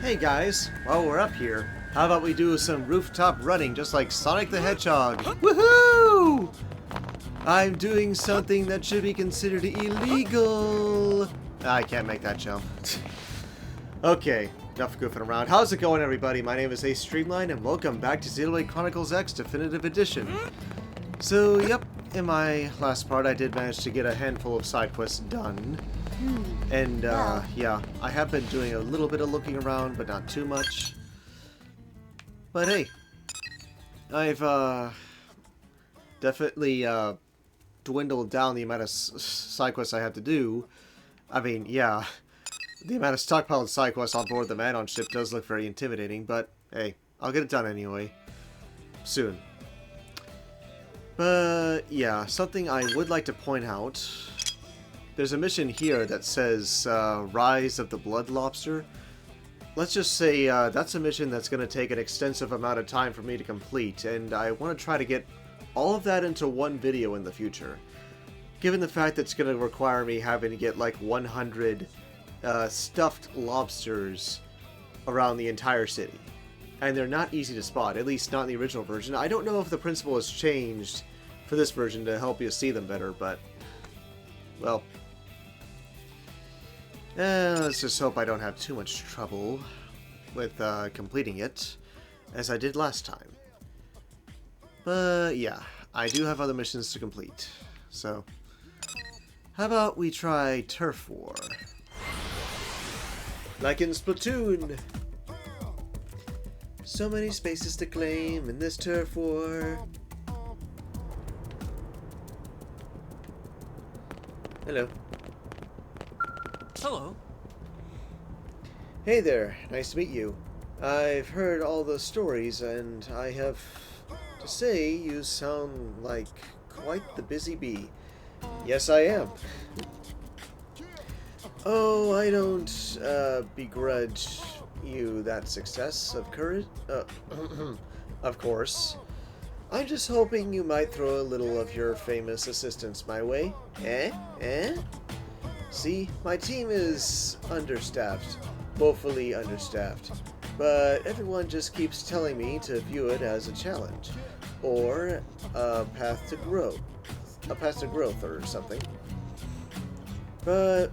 Hey guys, while we're up here, how about we do some rooftop running just like Sonic the Hedgehog? Woohoo! I'm doing something that should be considered illegal. I can't make that jump. Okay, enough goofing around. How's it going, everybody? My name is Ace Streamline, and welcome back to Xenoblade Chronicles X Definitive Edition. So, yep, in my last part I did manage to get a handful of side quests done. And, yeah, I have been doing a little bit of looking around, but not too much. But hey, I've, definitely, dwindled down the amount of side quests I have to do. I mean, yeah, the amount of stockpiled side quests on board the Manon ship does look very intimidating, but hey, I'll get it done anyway. Soon. But, yeah, something I would like to point out. There's a mission here that says, Rise of the Blood Lobster. Let's just say, that's a mission that's going to take an extensive amount of time for me to complete, and I want to try to get all of that into one video in the future. Given the fact that it's going to require me having to get like 100 stuffed lobsters around the entire city. And they're not easy to spot, at least not in the original version. I don't know if the principle has changed for this version to help you see them better, but, well, let's just hope I don't have too much trouble with completing it, as I did last time. But yeah, I do have other missions to complete, so how about we try Turf War? Like in Splatoon! So many spaces to claim in this Turf War. Hello. Hello. Hey there, nice to meet you. I've heard all the stories, and I have to say you sound like quite the busy bee. Yes, I am. Oh, I don't begrudge you that success of courage. Of course. I'm just hoping you might throw a little of your famous assistance my way. Eh? See, my team is understaffed, woefully understaffed, but everyone just keeps telling me to view it as a challenge, or a path to growth or something. But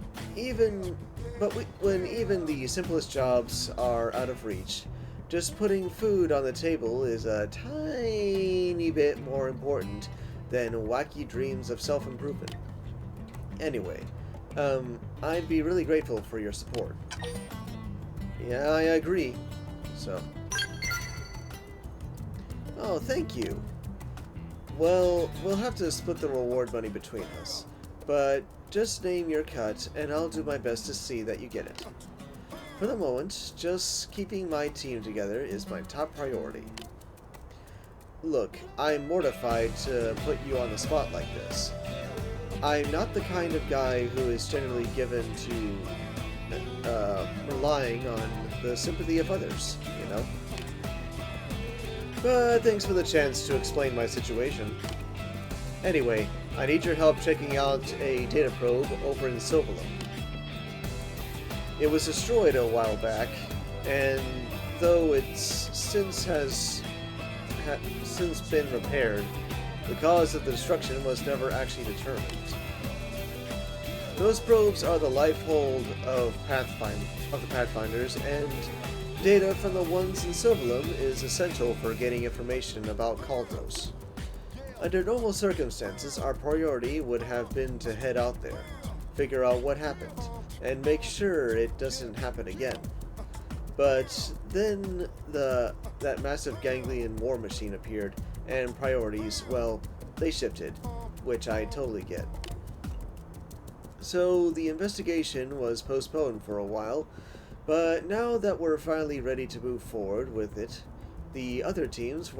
when even the simplest jobs are out of reach, just putting food on the table is a tiny bit more important than wacky dreams of self-improvement. Anyway, I'd be really grateful for your support. Yeah, I agree. So. Oh, thank you. Well, we'll have to split the reward money between us, but just name your cut and I'll do my best to see that you get it. For the moment, just keeping my team together is my top priority. Look, I'm mortified to put you on the spot like this. I'm not the kind of guy who is generally given to relying on the sympathy of others, you know? But thanks for the chance to explain my situation. Anyway, I need your help checking out a data probe over in Sylvalum. It was destroyed a while back, and though it's since been repaired, the cause of the destruction was never actually determined. Those probes are the lifehold of the Pathfinders, and data from the ones in Sylvalum is essential for getting information about Kaldos. Under normal circumstances, our priority would have been to head out there, figure out what happened, and make sure it doesn't happen again. But then that massive ganglion war machine appeared, and priorities, well, they shifted, which I totally get. So the investigation was postponed for a while, but now that we're finally ready to move forward with it, the other teams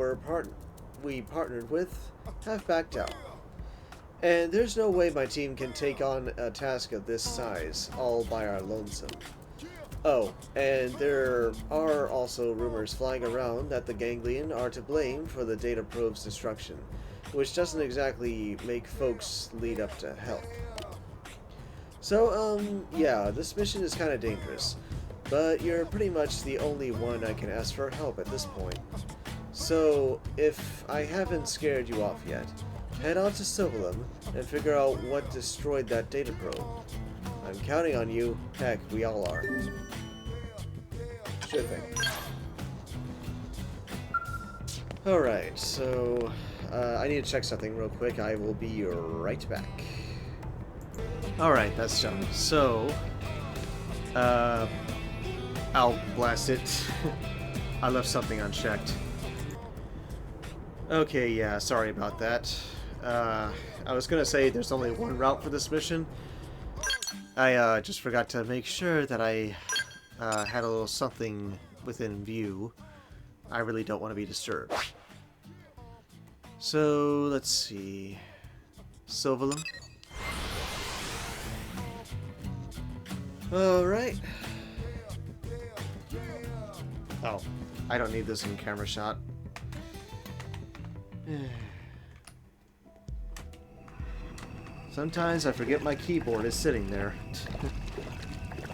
we partnered with have backed out. And there's no way my team can take on a task of this size all by our lonesome. Oh, and there are also rumors flying around that the Ganglion are to blame for the data probe's destruction, which doesn't exactly make folks lead up to help. So, yeah, this mission is kind of dangerous, but you're pretty much the only one I can ask for help at this point. So, if I haven't scared you off yet, head on to Sylvalum and figure out what destroyed that data probe. I'm counting on you. Heck, we all are. Sure thing. Alright, so I need to check something real quick. I will be right back. Alright, that's done. So, I'll blast it. I left something unchecked. Okay, yeah, sorry about that. I was gonna say there's only one route for this mission. I just forgot to make sure that I had a little something within view. I really don't want to be disturbed. So, let's see. Sylvalum. Alright. Oh, I don't need this in camera shot. Sometimes I forget my keyboard is sitting there.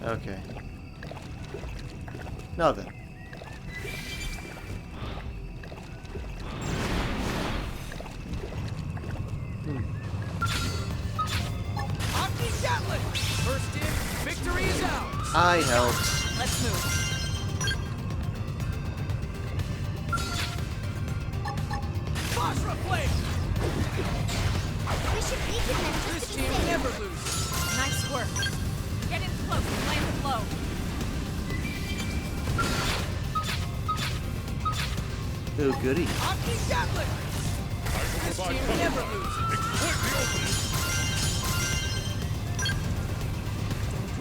Okay. Now then. First in, victory is ours. I helped. Let's move. Basra flame. We should weaken them just This to be team safe. never loses. Nice work. Get in close and land the blow. Oh, goody. Aki Gatling. This team never loses.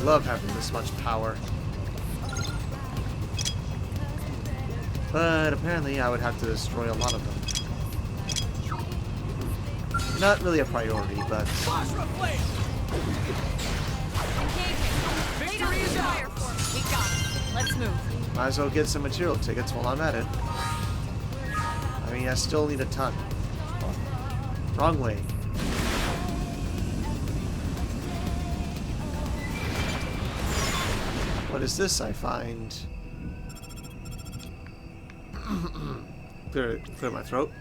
Love having this much power. But apparently I would have to destroy a lot of them. Not really a priority, but... Basra flame. Engaging. Victory is Fire ours. for me. We got it. Let's move. might as well get some material tickets while I'm at it. I mean, I still need a ton. Wrong way. What is this I find? Clear my throat.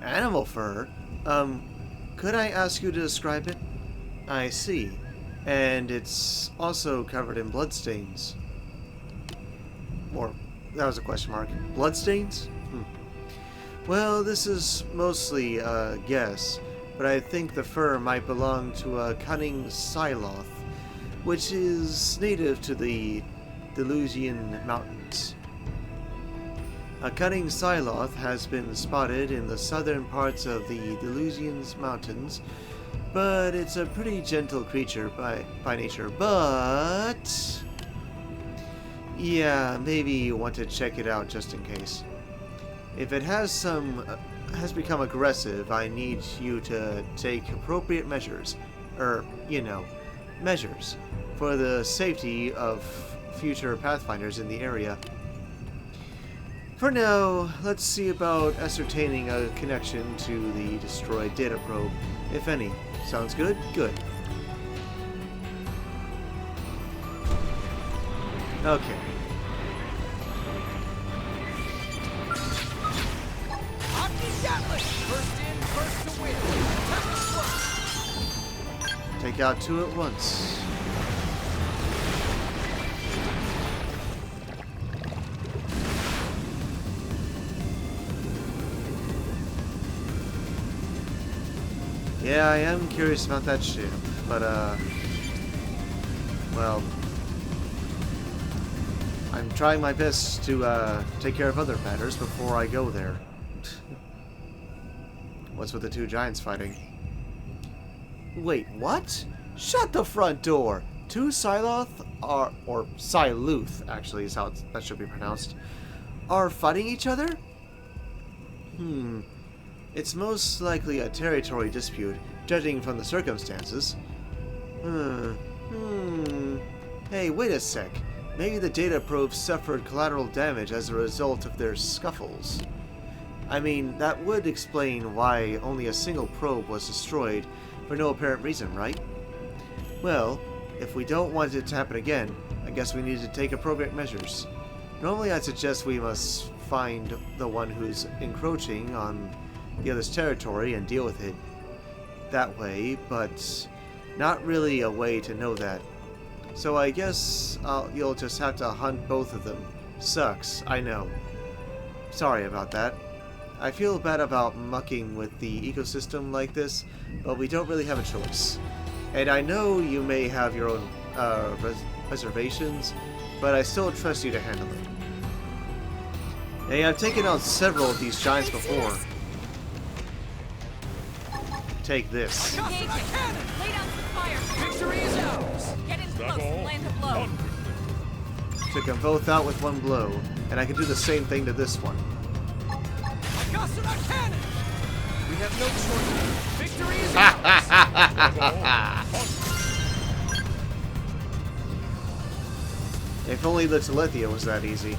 Animal fur? Could I ask you to describe it? I see. And it's also covered in bloodstains. Or, that was a question mark. Bloodstains? Well, this is mostly a guess, but I think the fur might belong to a cunning Psyloth, which is native to the Delusian Mountains. A cunning Psyloth has been spotted in the southern parts of the Delusian Mountains, but it's a pretty gentle creature by nature. But yeah, maybe you want to check it out just in case. If it has become aggressive, I need you to take appropriate measures, measures for the safety of future Pathfinders in the area. For now, let's see about ascertaining a connection to the destroyed data probe, if any. Sounds good? Good. Okay. Aki Gatling. First in, first to win. Tempest Take out two at once. Yeah, I am curious about that ship, but, well, I'm trying my best to, take care of other matters before I go there. What's with the two giants fighting? Wait, what? Shut the front door! Two Psyloth are, or Psyluth, actually, is how that should be pronounced, are fighting each other? It's most likely a territory dispute, judging from the circumstances. Hey, wait a sec. Maybe the data probe suffered collateral damage as a result of their scuffles. I mean, that would explain why only a single probe was destroyed for no apparent reason, right? Well, if we don't want it to happen again, I I guess we need to take appropriate measures. Normally I'd suggest we must find the one who's encroaching on the other's territory and deal with it that way, but not really a way to know that. So I guess you'll just have to hunt both of them. Sucks, I know. Sorry about that. I feel bad about mucking with the ecosystem like this, but we don't really have a choice. And I know you may have your own reservations, but I still trust you to handle it. Hey, I've taken out several of these giants before. Take this. Engage it. Lay down some fire. Victory is ours. Get in close and land a blow. Took them both out with one blow, and I can do the same thing to this one. Cannon. We have no choice. Victory is ours. If only the Telethia was that easy.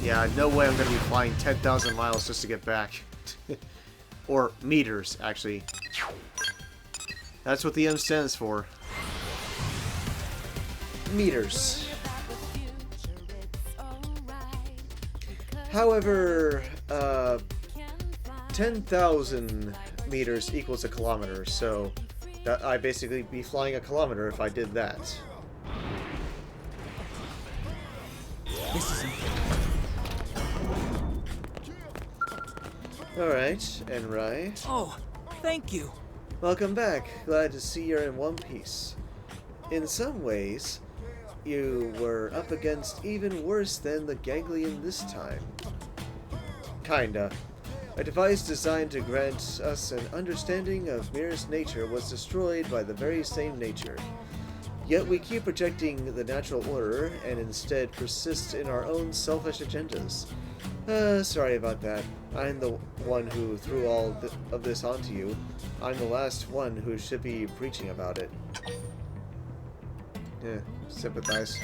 Yeah, no way I'm going to be flying 10,000 miles just to get back. Or meters, actually. That's what the M stands for. Meters. However, 10,000 meters equals a kilometer, so I'd basically be flying a kilometer if I did that. This is Alright, Enrai. Oh, thank you. Welcome back. Glad to see you're in one piece. In some ways, you were up against even worse than the Ganglion this time. Kinda. A device designed to grant us an understanding of Mirror's nature was destroyed by the very same nature. Yet we keep rejecting the natural order and instead persist in our own selfish agendas. Sorry about that. I'm the one who threw all of this onto you. I'm the last one who should be preaching about it. Yeah, sympathize.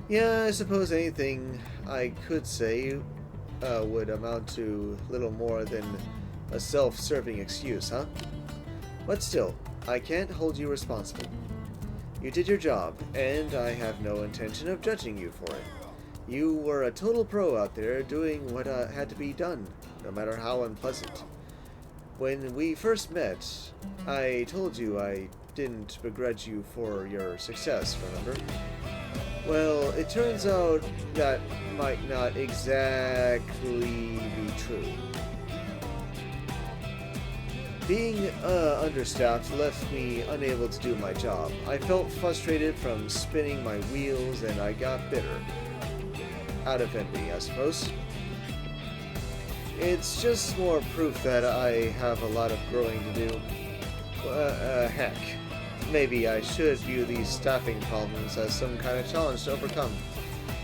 Yeah, I suppose anything I could say would amount to little more than a self-serving excuse, huh? But still, I can't hold you responsible. You did your job, and I have no intention of judging you for it. You were a total pro out there doing what had to be done, no matter how unpleasant. When we first met, I told you I didn't begrudge you for your success, remember? Well, it turns out that might not exactly be true. Being understaffed left me unable to do my job. I felt frustrated from spinning my wheels, and I got bitter. Out of envy, I suppose. It's just more proof that I have a lot of growing to do. Heck. Maybe I should view these staffing problems as some kind of challenge to overcome.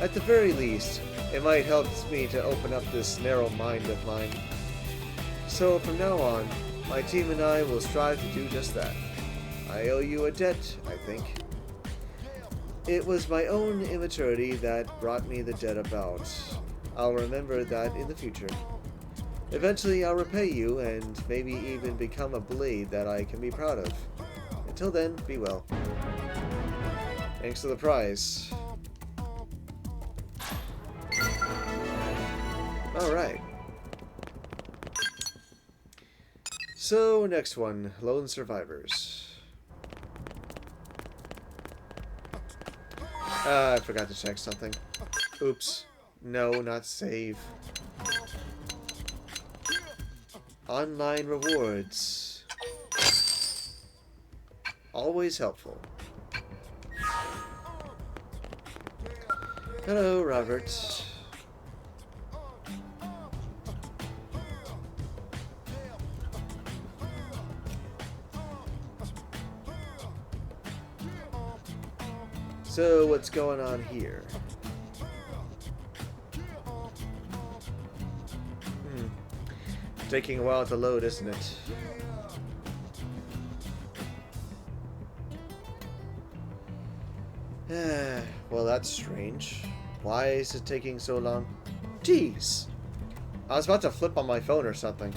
At the very least, it might help me to open up this narrow mind of mine. So from now on, my team and I will strive to do just that. I owe you a debt, I think. It was my own immaturity that brought me the debt about. I'll remember that in the future. Eventually I'll repay you and maybe even become a blade that I can be proud of. Until then, be well. Thanks for the prize. Alright. So, next one. Lone Survivors. I forgot to check something. Oops. No, not save. Online rewards. Always helpful. Hello, Robert. So, what's going on here? Taking a while to load, isn't it? Well, that's strange. Why is it taking so long? Jeez! I was about to flip on my phone or something.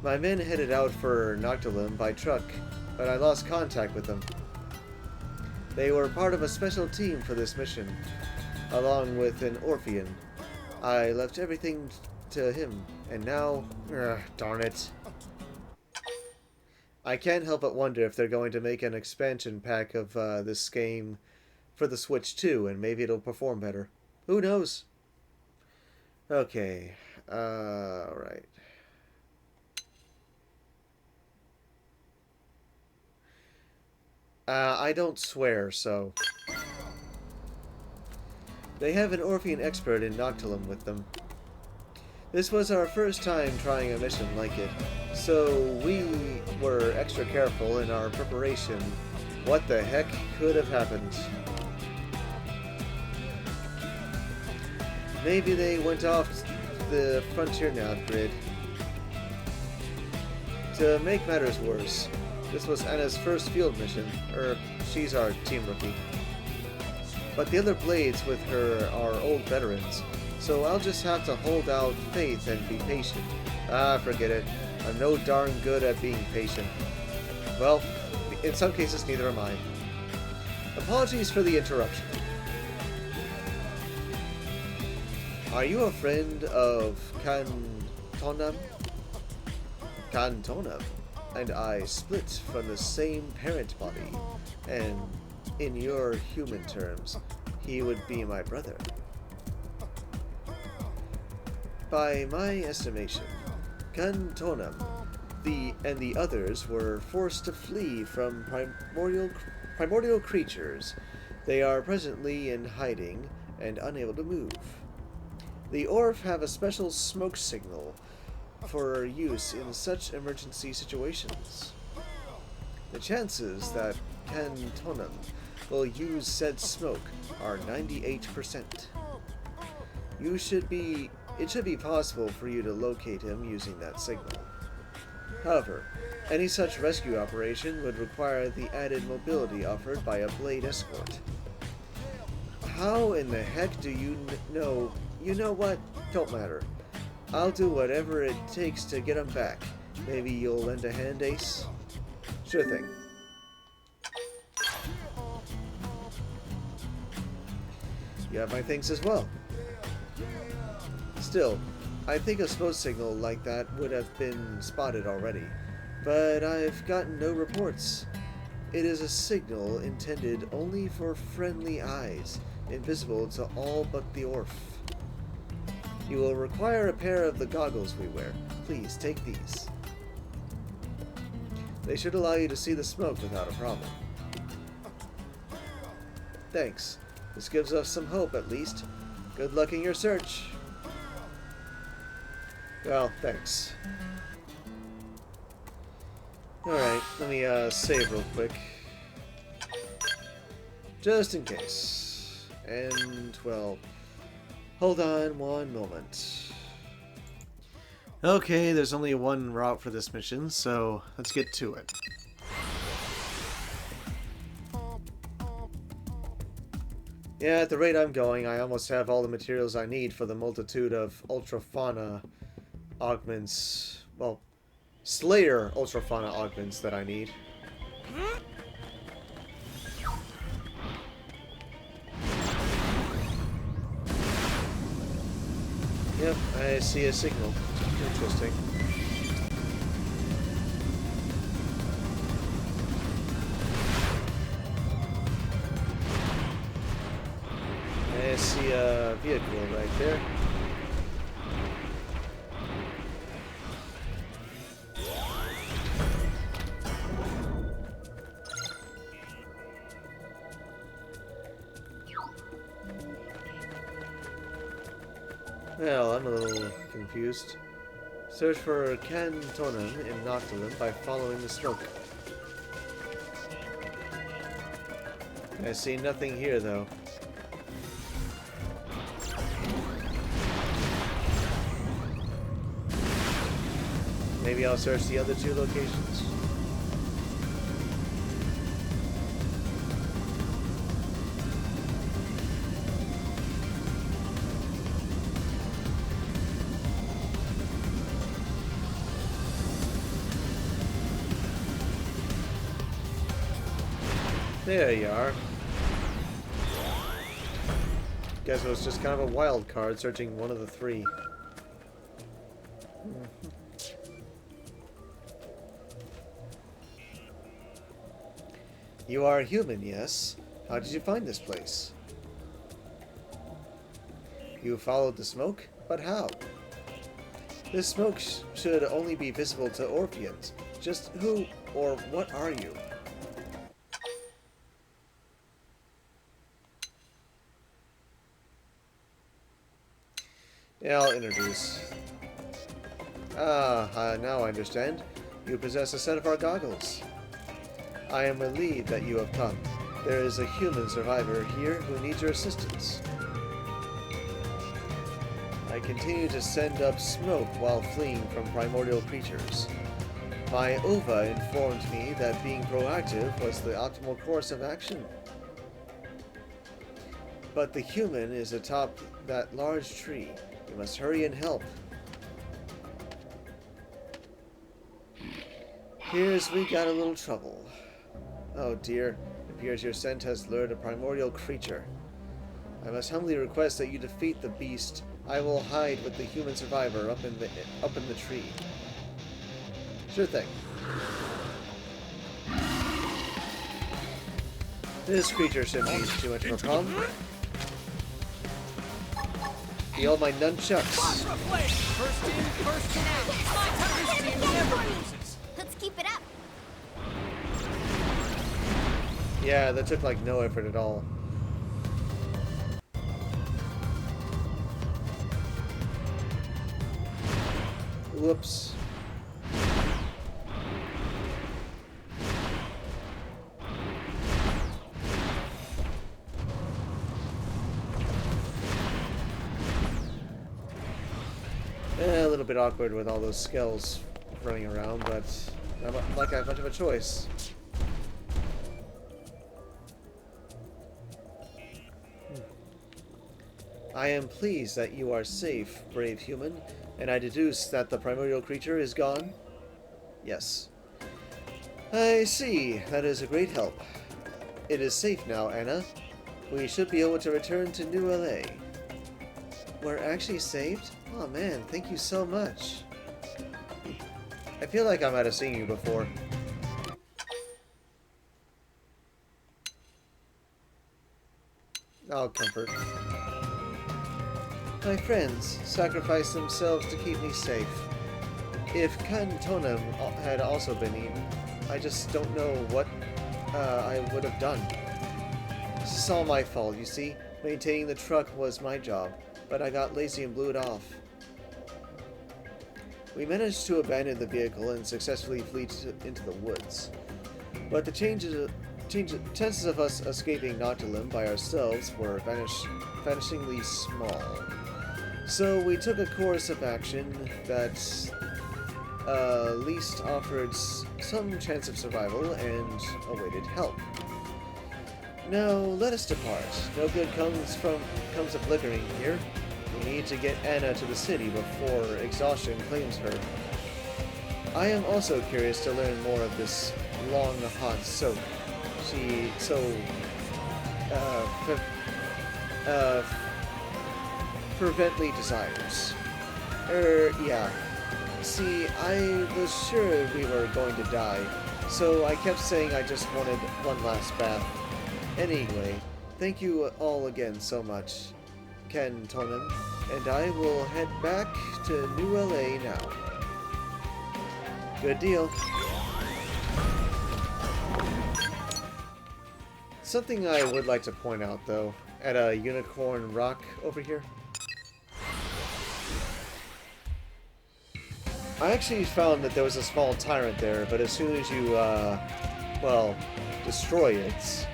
My men headed out for Noctilum by truck, but I lost contact with them. They were part of a special team for this mission, along with an Orphean. I left everything to him, and now... darn it. I can't help but wonder if they're going to make an expansion pack of this game for the Switch too, and maybe it'll perform better. Who knows? Okay, right. I don't swear, so... They have an Orphean expert in Noctilum with them. This was our first time trying a mission like it, so we were extra careful in our preparation. What the heck could have happened? Maybe they went off the Frontier Now grid. To make matters worse, this was Anna's first field mission, she's our team rookie. But the other blades with her are old veterans, so I'll just have to hold out faith and be patient. Forget it. I'm no darn good at being patient. Well, in some cases, neither am I. Apologies for the interruption. Are you a friend of Cantonum? Cantonum and I split from the same parent body, and in your human terms, he would be my brother. By my estimation, Cantonum and the others were forced to flee from primordial creatures. They are presently in hiding and unable to move. The Orf have a special smoke signal for use in such emergency situations. The chances that Cantonum will use said smoke are 98%. It should be possible for you to locate him using that signal. However, any such rescue operation would require the added mobility offered by a blade escort. How in the heck do you know? You know what? Don't matter. I'll do whatever it takes to get him back. Maybe you'll lend a hand, Ace? Sure thing. You have my thanks as well. Still, I think a smoke signal like that would have been spotted already, but I've gotten no reports. It is a signal intended only for friendly eyes, invisible to all but the Orf. You will require a pair of the goggles we wear. Please, take these. They should allow you to see the smoke without a problem. Thanks. This gives us some hope, at least. Good luck in your search. Well, thanks. Alright, let me save real quick. Just in case. And, well, hold on one moment. Okay, there's only one route for this mission, so let's get to it. Yeah, at the rate I'm going, I almost have all the materials I need for the multitude of Ultrafauna augments, well, Slayer Ultrafauna augments that I need. Yep, I see a signal. Interesting. I see a vehicle right there. Well, I'm a little confused. Search for Cantonum in Noctilum by following the smoke. I see nothing here, though. Maybe I'll search the other two locations. There you are. Guess it was just kind of a wild card searching one of the three. You are human, yes? How did you find this place? You followed the smoke? But how? This smoke should only be visible to Orpheans. Just who or what are you? Yeah, I'll introduce. Now I understand. You possess a set of our goggles. I am relieved that you have come. There is a human survivor here who needs your assistance. I continue to send up smoke while fleeing from primordial creatures. My Ova informed me that being proactive was the optimal course of action. But the human is atop that large tree. You must hurry and help. Here's we got a little trouble. Oh dear, it appears your scent has lured a primordial creature. I must humbly request that you defeat the beast. I will hide with the human survivor up in the tree. Sure thing. This creature shouldn't be too much of a problem. Feel my nunchucks. First in, first out. This team never loses. Let's keep it up. Yeah, that took like no effort at all. Whoops. A little bit awkward with all those skells running around, but not like I have much of a choice. I am pleased that you are safe, brave human, and I deduce that the primordial creature is gone? Yes. I see. That is a great help. It is safe now, Anna. We should be able to return to New LA. We're actually saved? Oh man, thank you so much. I feel like I might have seen you before. I'll comfort. My friends sacrificed themselves to keep me safe. If Cantonum had also been eaten, I just don't know what I would have done. This is all my fault, you see. Maintaining the truck was my job, but I got lazy and blew it off. We managed to abandon the vehicle and successfully flee into the woods. But the chances of us escaping Nautilum by ourselves were vanishingly small. So we took a course of action that least offered some chance of survival and awaited help. Now let us depart. No good comes of lingering here. We need to get Anna to the city before exhaustion claims her. I am also curious to learn more of this long hot soak she so fervently desires. Yeah. See, I was sure we were going to die, so I kept saying I just wanted one last bath. Anyway, thank you all again so much, Ken Tonem, and I will head back to New LA now. Good deal. Something I would like to point out, though, at a Unicorn Rock over here. I actually found that there was a small tyrant there, but as soon as you, well, destroy it,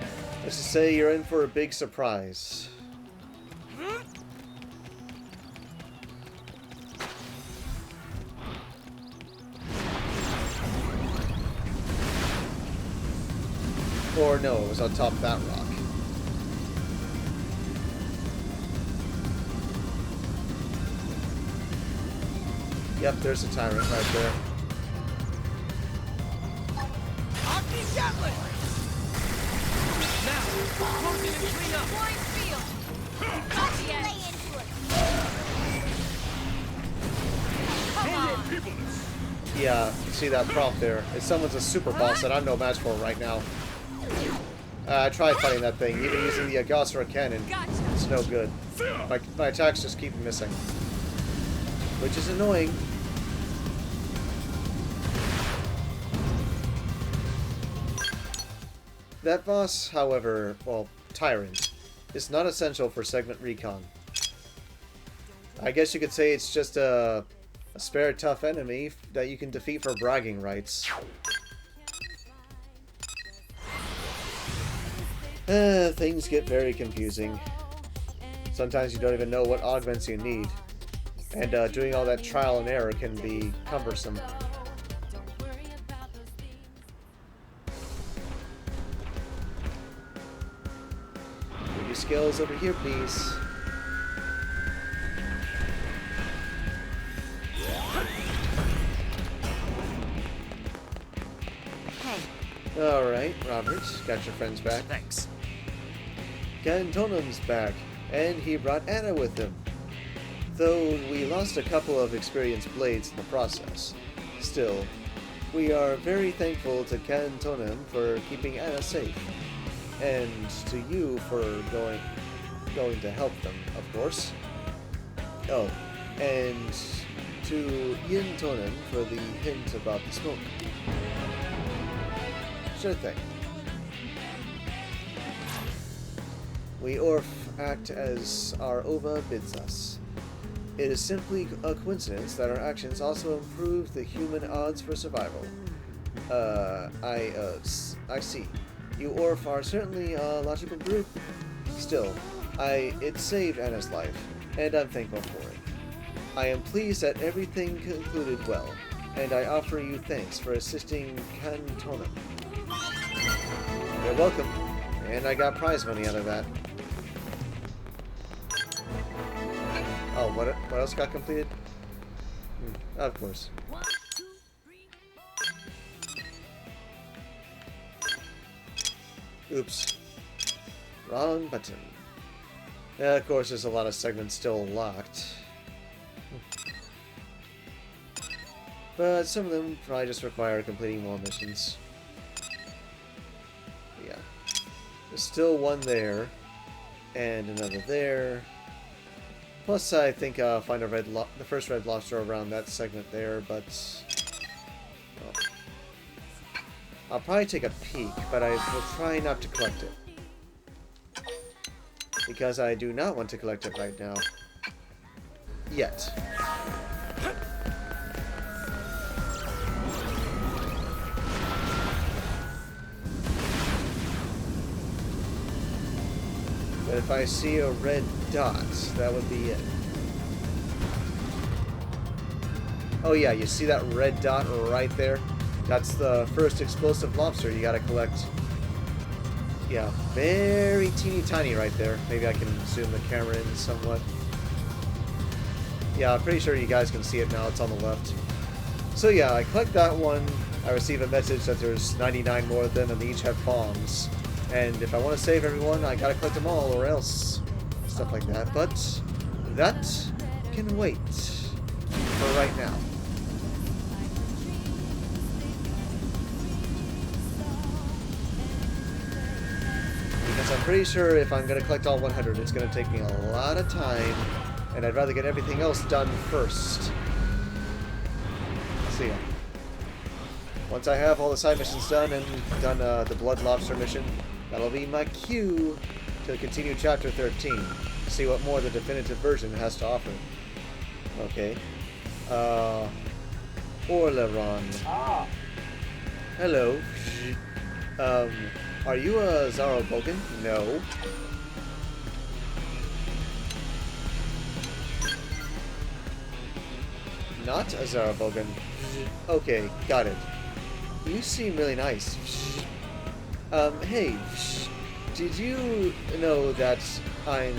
let's just say you're in for a big surprise. Or no, it was on top of that rock. Yep, there's a tyrant right there. Aki Gatling! Now, closing and clean up! Flying field! the Lay edge. into it. Come on. Yeah, you see that prompt there. If someone's a super boss that I'm no match for right now. I tried fighting that thing, even using the Agosra cannon. Gotcha. It's no good. My attacks just keep missing. Which is annoying. That boss, however, well, Tyrant, is not essential for segment recon. I guess you could say it's just a spare tough enemy that you can defeat for bragging rights. Things get very confusing. Sometimes you don't even know what augments you need. And doing all that trial and error can be cumbersome. Move your skills over here, please. Alright, Robert, got your friends back. Thanks. Cantonum's back, and he brought Anna with him. Though we lost a couple of experienced blades in the process. Still, we are very thankful to Cantonum for keeping Anna safe. And to you for going to help them, of course. Oh, and to Yin Tonen for the hint about the smoke. Sure thing. We Orf act as our Ova bids us. It is simply a coincidence that our actions also improve the human odds for survival. I see. You Orf are certainly a logical group. Still, it saved Anna's life, and I'm thankful for it. I am pleased that everything concluded well, and I offer you thanks for assisting Cantonum. You're welcome, and I got prize money out of that. Oh, what else got completed? Of course. Oops. Wrong button. Of course, there's a lot of segments still locked. But some of them probably just require completing more missions. Yeah. There's still one there. And another there. Plus, I think I'll find the first red lobster around that segment there, but... well, I'll probably take a peek, but I will try not to collect it. Because I do not want to collect it right now. Yet. But if I see a red dot, that would be it. Oh yeah, you see that red dot right there? That's the first explosive lobster you gotta collect. Yeah, very teeny tiny right there. Maybe I can zoom the camera in somewhat. Yeah, I'm pretty sure you guys can see it now. It's on the left. So yeah, I collect that one. I receive a message that there's 99 more of them and they each have bombs. And if I want to save everyone, I gotta collect them all or else. Stuff like that. But that can wait for right now. Because I'm pretty sure if I'm gonna collect all 100, it's gonna take me a lot of time. And I'd rather get everything else done first. So yeah. Once I have all the side missions done and done the Blood Lobster mission, that'll be my cue to continue Chapter 13. See what more the definitive version has to offer. Okay. Orleron. Ah, Hello. Are you a Zarobogan? No. Not a Zarobogan. Okay, got it. You seem really nice. Hey, did you know that I'm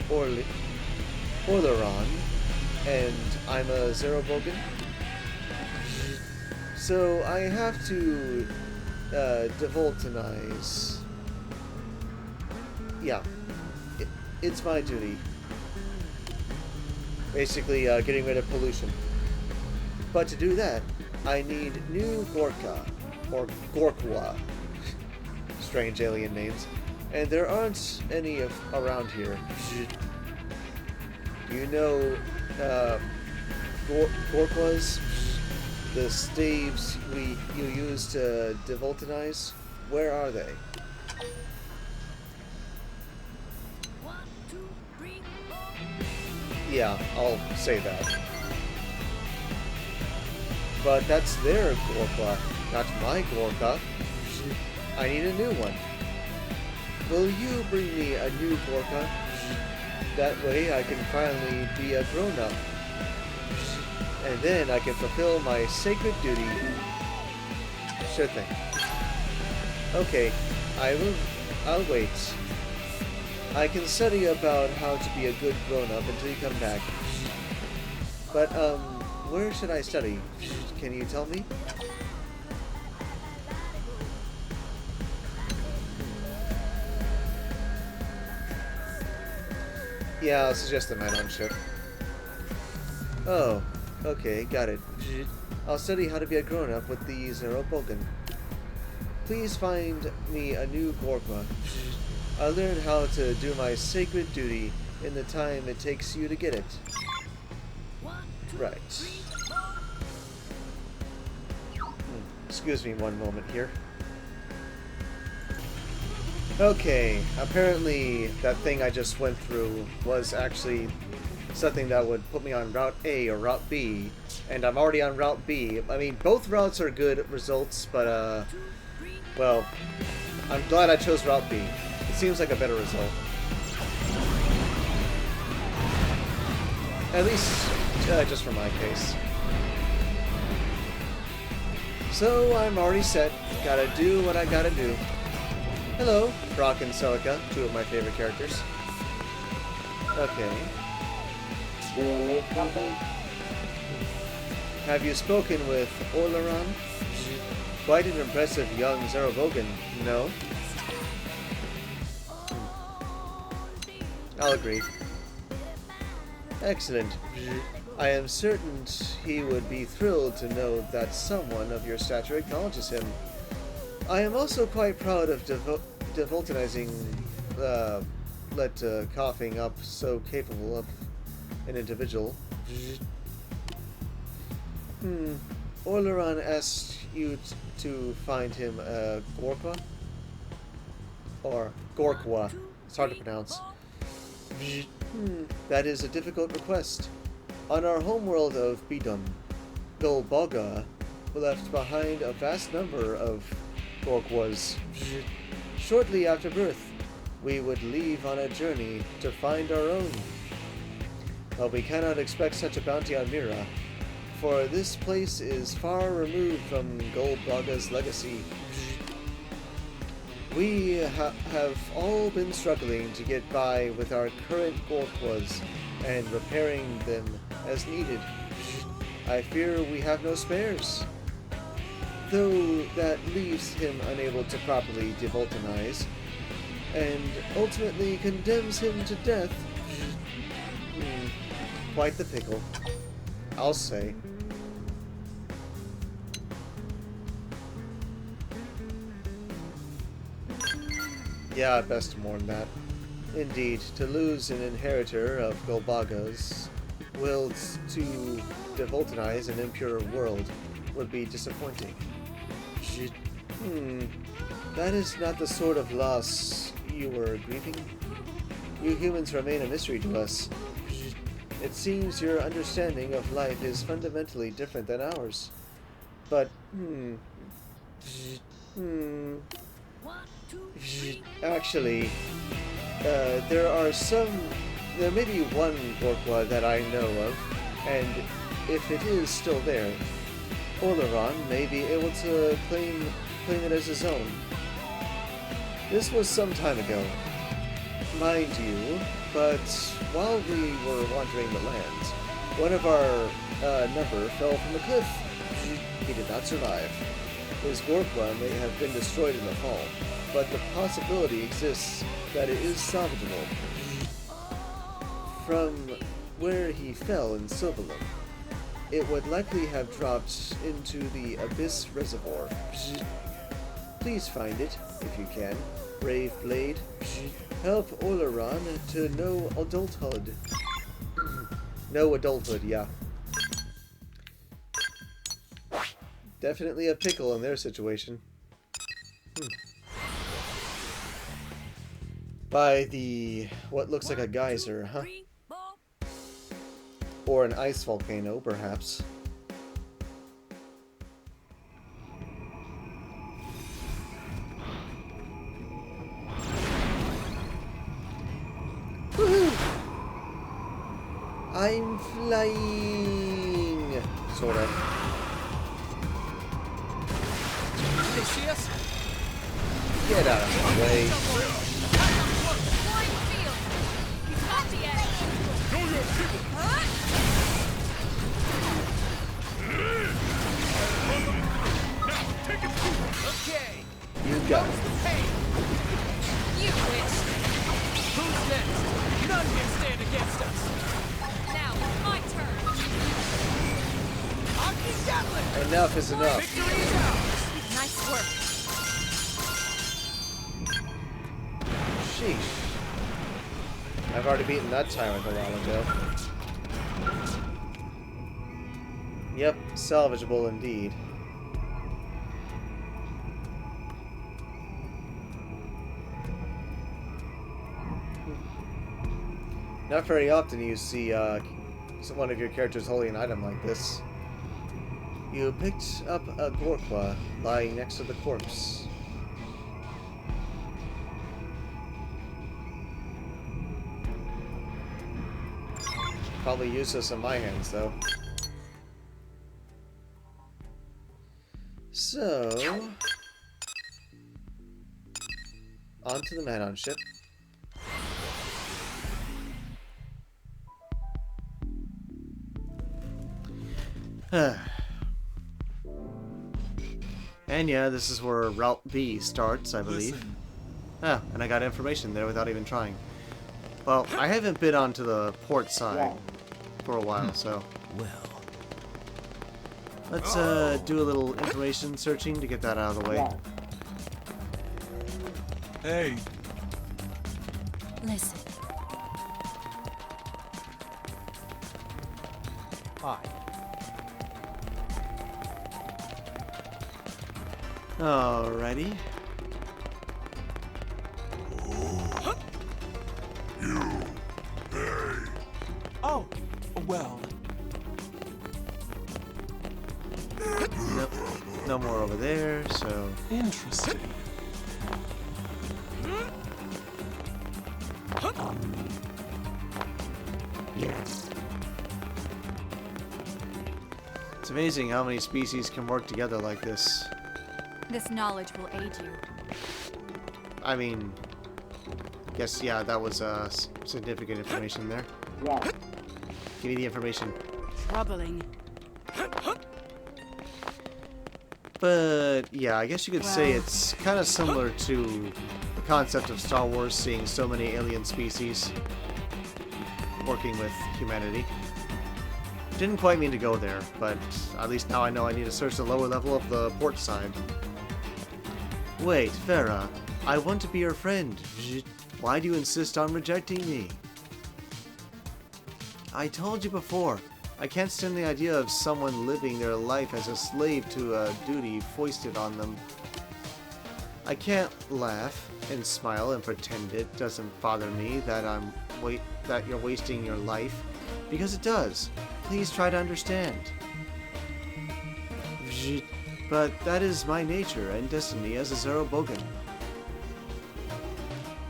Orleron and I'm a Zarobogan? So I have to devoltinize. Yeah, it's my duty. Basically, getting rid of pollution. But to do that, I need new Gorka, or Gorkwa. Strange alien names. And there aren't any around here. Do you know Gorkwas? The staves you use to devoltanize? Where are they? 1, 2, 3, 4. Yeah, I'll say that. But that's their Gorka, not my Gorka. I need a new one. Will you bring me a new Gorka? That way I can finally be a grown-up. And then I can fulfill my sacred duty. Sure thing. Okay, I'll wait. I can study about how to be a good grown-up until you come back. But, where should I study? Can you tell me? Yeah, I'll suggest the man-on ship. Oh, okay, got it. I'll study how to be a grown-up with the Xenoblade. Please find me a new Gorka. I'll learn how to do my sacred duty in the time it takes you to get it. 1, 2, Right. 3, 4. Excuse me one moment here. Okay, apparently that thing I just went through was actually something that would put me on Route A or Route B, and I'm already on Route B. I mean, both routes are good results, but, well, I'm glad I chose Route B. It seems like a better result. At least, just for my case. So, I'm already set. Gotta do what I gotta do. Hello, Brock and Celica, two of my favorite characters. Okay. Have you spoken with Orleron? Quite an impressive young Zeravogan, no? I'll agree. Excellent. I am certain he would be thrilled to know that someone of your stature acknowledges him. I am also quite proud of devoltanizing coughing up so capable of an individual. Orleron asked you to find him a Gorka? Or Gorkwa. It's hard to pronounce. That is a difficult request. On our homeworld of Bidun, Golbaga left behind a vast number of Gorkwas. Shortly after birth, we would leave on a journey to find our own. But we cannot expect such a bounty on Mira, for this place is far removed from Golbaga's legacy. We have all been struggling to get by with our current Gorkwas and repairing them as needed. I fear we have no spares. Though that leaves him unable to properly devoltanize, and ultimately condemns him to death. Quite the pickle, I'll say. Yeah, best mourn that. Indeed, to lose an inheritor of Golbaga's will to devoltanize an impure world would be disappointing. That is not the sort of loss you were grieving. You humans remain a mystery to us. It seems your understanding of life is fundamentally different than ours. But, actually, there may be one Gorkwa that I know of, and if it is still there, Orleron may be able to claim it as his own. This was some time ago, mind you, but while we were wandering the land, one of our number fell from the cliff. He did not survive. His Gorkwa may have been destroyed in the fall, but the possibility exists that it is salvageable. From where he fell in Sylvalum. It would likely have dropped into the Abyss Reservoir. Please find it, if you can. Brave Blade. Help Oleron to know adulthood. No adulthood, yeah. Definitely a pickle in their situation. By the... what looks like a geyser, huh? Bring ball. Or an ice volcano, perhaps. Woohoo! I'm flying! Sort of. Did they see us? Get out of my way. Flying field. He's got the edge. Huh? Okay. You got it. Hey, You wish. who's next? None can stand against us. Now it's my turn. Aki Gatling! Enough is enough. Victory is ours! Nice work. Sheesh. I've already beaten that tyrant a while ago. Yep, salvageable indeed. Not very often you see one of your characters holding an item like this. You picked up a Gorqua lying next to the corpse. Probably useless in my hands, though. So... onto the Manon ship. And yeah, this is where Route B starts, I believe. Ah, and I got information there without even trying. Well, I haven't been onto the port side for a while, so... Well, let's do a little information searching to get that out of the way. hey, Listen. hi. Alrighty. Oh, well, Nope. No more over there, so... interesting. It's amazing how many species can work together like this. This knowledge will aid you. I mean... guess, yeah, that was significant information there. Give me the information. Troubling. But, yeah, I guess you could say it's kind of similar to the concept of Star Wars seeing so many alien species working with humanity. Didn't quite mean to go there, but at least now I know I need to search the lower level of the port side. Wait, Farah, I want to be your friend. Why do you insist on rejecting me? I told you before, I can't stand the idea of someone living their life as a slave to a duty foisted on them. I can't laugh and smile and pretend it doesn't bother me that that you're wasting your life, because it does. Please try to understand. But that is my nature and destiny as a Zerobogan.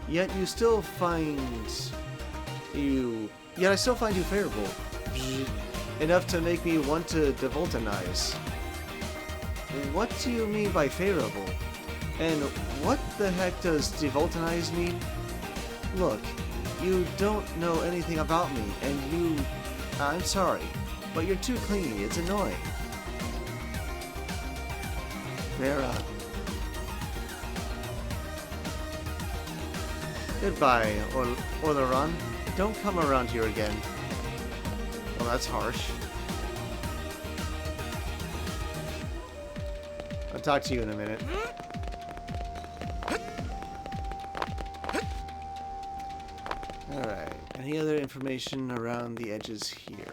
Yet I still find you favorable. Enough to make me want to devoltanize. What do you mean by favorable? And what the heck does devoltanize mean? Look, you don't know anything about me, and you... I'm sorry, but you're too clingy. It's annoying. Vera. Goodbye, Oleron. Don't come around here again. that's harsh. I'll talk to you in a minute. Alright, any other information around the edges here?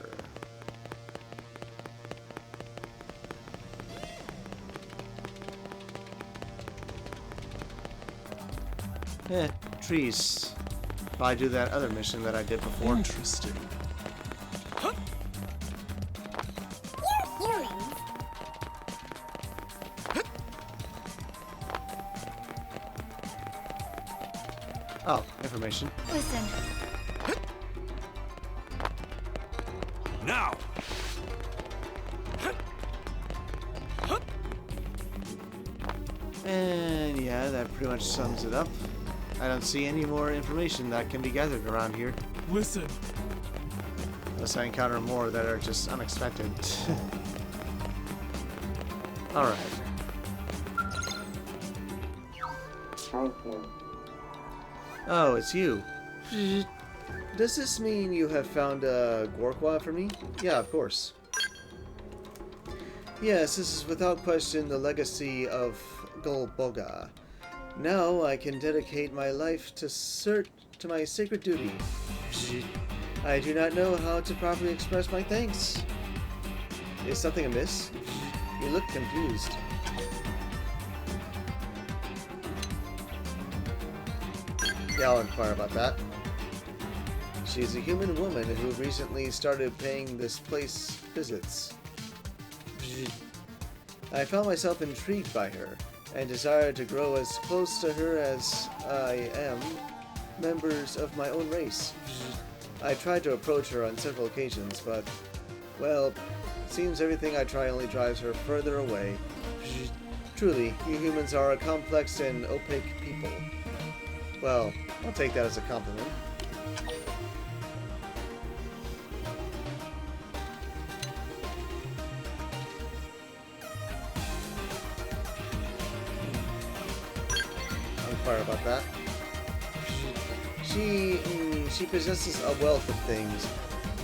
Trees. If I do that other mission that I did before. Interesting. Oh, information. Listen, Now! And yeah, that pretty much sums it up. I don't see any more information that can be gathered around here. Listen! Unless I encounter more that are just unexpected. Alright. Oh, it's you. Does this mean you have found a Gorkwa for me? Yeah, of course. Yes, this is without question the legacy of Golboga. Now I can dedicate my life to my sacred duty. I do not know how to properly express my thanks. Is something amiss? You look confused. Yeah, I'll inquire about that. She's a human woman who recently started paying this place visits. I found myself intrigued by her, and desired to grow as close to her as I am members of my own race. I tried to approach her on several occasions, but, well, it seems everything I try only drives her further away. Truly, you humans are a complex and opaque people. Well, I'll take that as a compliment. I'll inquire about that. She possesses a wealth of things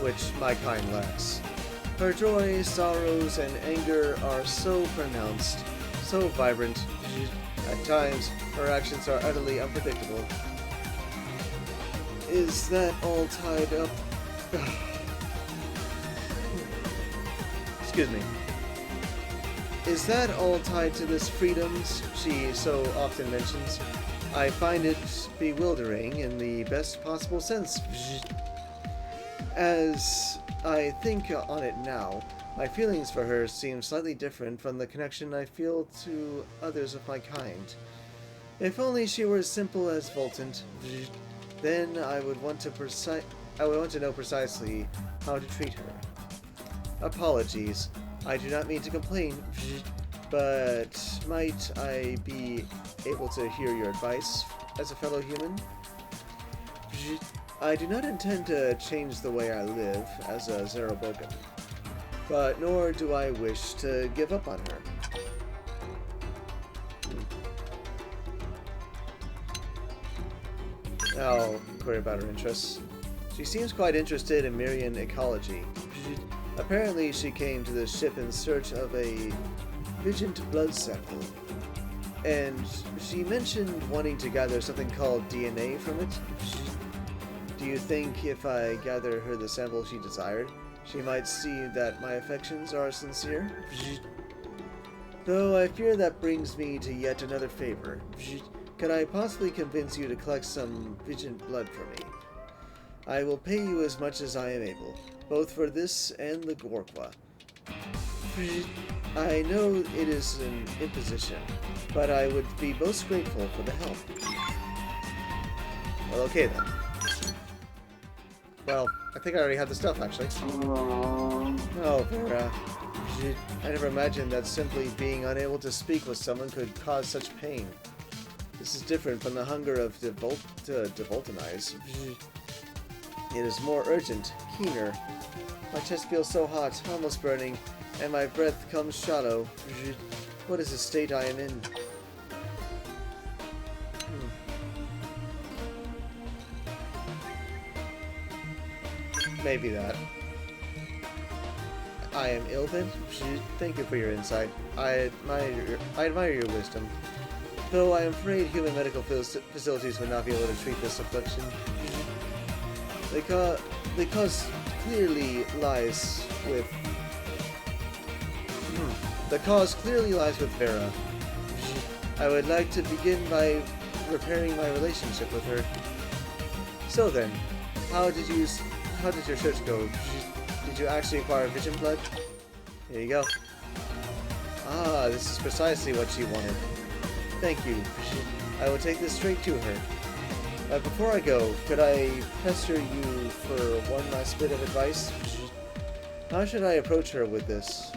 which my kind lacks. Her joy, sorrows, and anger are so pronounced, so vibrant. At times, her actions are utterly unpredictable. Is that all tied up? Excuse me. Is that all tied to this freedoms she so often mentions? I find it bewildering in the best possible sense. As I think on it now, my feelings for her seem slightly different from the connection I feel to others of my kind. If only she were as simple as Voltant, then I would want to know precisely how to treat her. Apologies, I do not mean to complain, but might I be able to hear your advice as a fellow human? I do not intend to change the way I live as a Xenoblade, but nor do I wish to give up on her. I'll query about her interests. She seems quite interested in Mirian ecology. Apparently she came to the ship in search of a Vigent blood sample, and she mentioned wanting to gather something called DNA from it. Do you think if I gather her the sample she desired, she might see that my affections are sincere? Though I fear that brings me to yet another favor. Could I possibly convince you to collect some Vigent blood for me? I will pay you as much as I am able, both for this and the Gorkwa. I know it is an imposition, but I would be most grateful for the help. Well, okay then. Well, I think I already had the stuff, actually. Oh, Vera. I never imagined that simply being unable to speak with someone could cause such pain. This is different from the hunger of devulcanize. It is more urgent, keener. My chest feels so hot, almost burning, and my breath comes shallow. What is the state I am in? Maybe that. I am ill-fed? Thank you for your insight. I admire your wisdom. Though I am afraid human medical facilities would not be able to treat this affliction. The cause clearly lies with... The cause clearly lies with Vera. I would like to begin by repairing my relationship with her. So then, how did your search go? Did you actually acquire Vision Blood? Here you go. Ah, this is precisely what she wanted. Thank you. I will take this straight to her. But before I go, could I pester you for one last bit of advice? How should I approach her with this?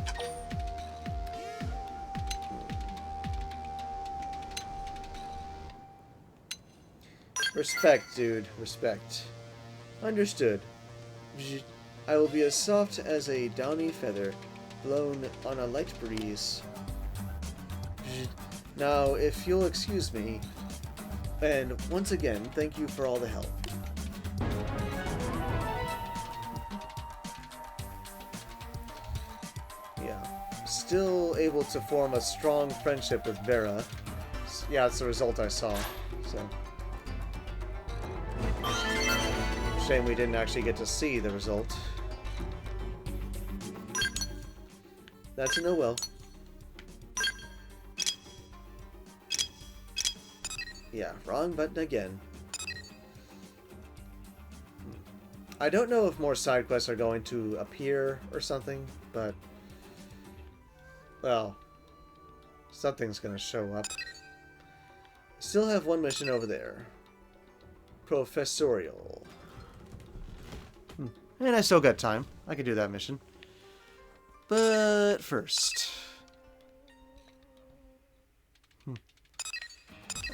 Respect, dude. Respect. Understood. I will be as soft as a downy feather, blown on a light breeze. Now, if you'll excuse me, and once again, thank you for all the help. Yeah. Still able to form a strong friendship with Vera. Yeah, that's the result I saw. So. Shame we didn't actually get to see the result. That's an oh well. Yeah, wrong button again. I don't know if more side quests are going to appear or something, but... well, something's gonna show up. Still have one mission over there. Professorial. And I still got time. I can do that mission. But first...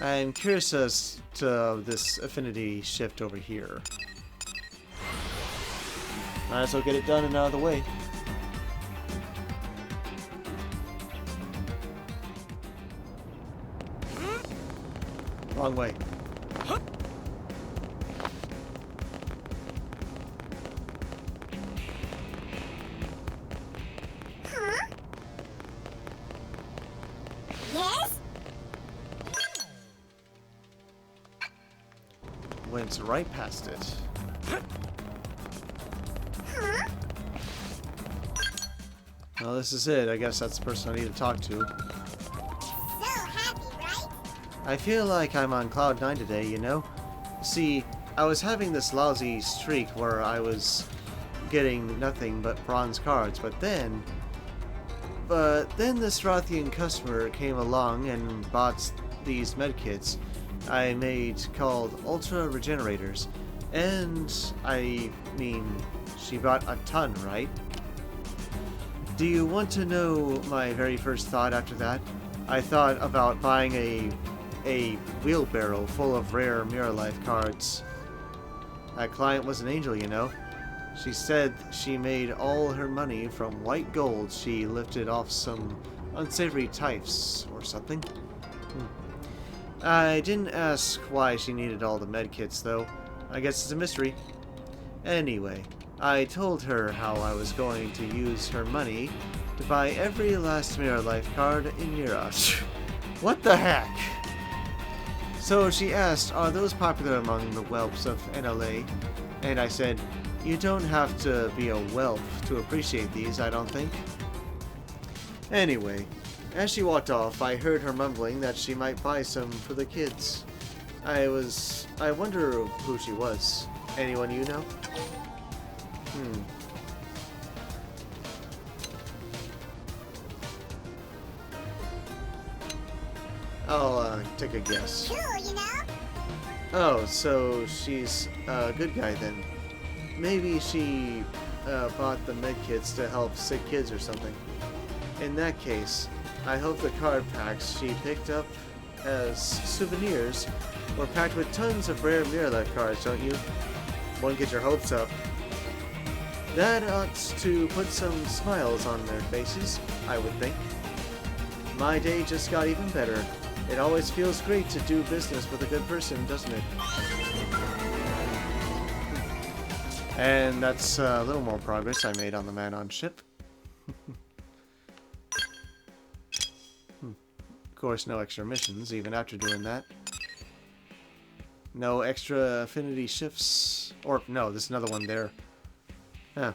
I'm curious as to this affinity shift over here. Might as well get it done and out of the way. Wrong way. Went right past it. Well, this is it. I guess that's the person I need to talk to. So happy, right? I feel like I'm on cloud 9 today, you know? See, I was having this lousy streak where I was getting nothing but bronze cards, but then this Rothian customer came along and bought these medkits I made called Ultra Regenerators, and I mean, she bought a ton, right? Do you want to know my very first thought after that? I thought about buying a wheelbarrow full of rare Mirror Life cards. That client was an angel, you know. She said she made all her money from white gold she lifted off some unsavory types or something. I didn't ask why she needed all the medkits, though. I guess it's a mystery. Anyway, I told her how I was going to use her money to buy every last Mirror Life card in Europe. What the heck? So she asked, are those popular among the whelps of NLA? And I said, you don't have to be a whelp to appreciate these, I don't think. Anyway, as she walked off, I heard her mumbling that she might buy some for the kids. I wonder who she was. Anyone you know? I'll take a guess. Cool, you know? Oh, so she's a good guy then. Maybe she bought the medkits to help sick kids or something. In that case, I hope the card packs she picked up as souvenirs were packed with tons of rare Mirror Life cards, don't you? Won't get your hopes up. That ought to put some smiles on their faces, I would think. My day just got even better. It always feels great to do business with a good person, doesn't it? And that's a little more progress I made on the man on ship. course, no extra missions even after doing that. No extra affinity shifts. Or, no, there's another one there. Huh.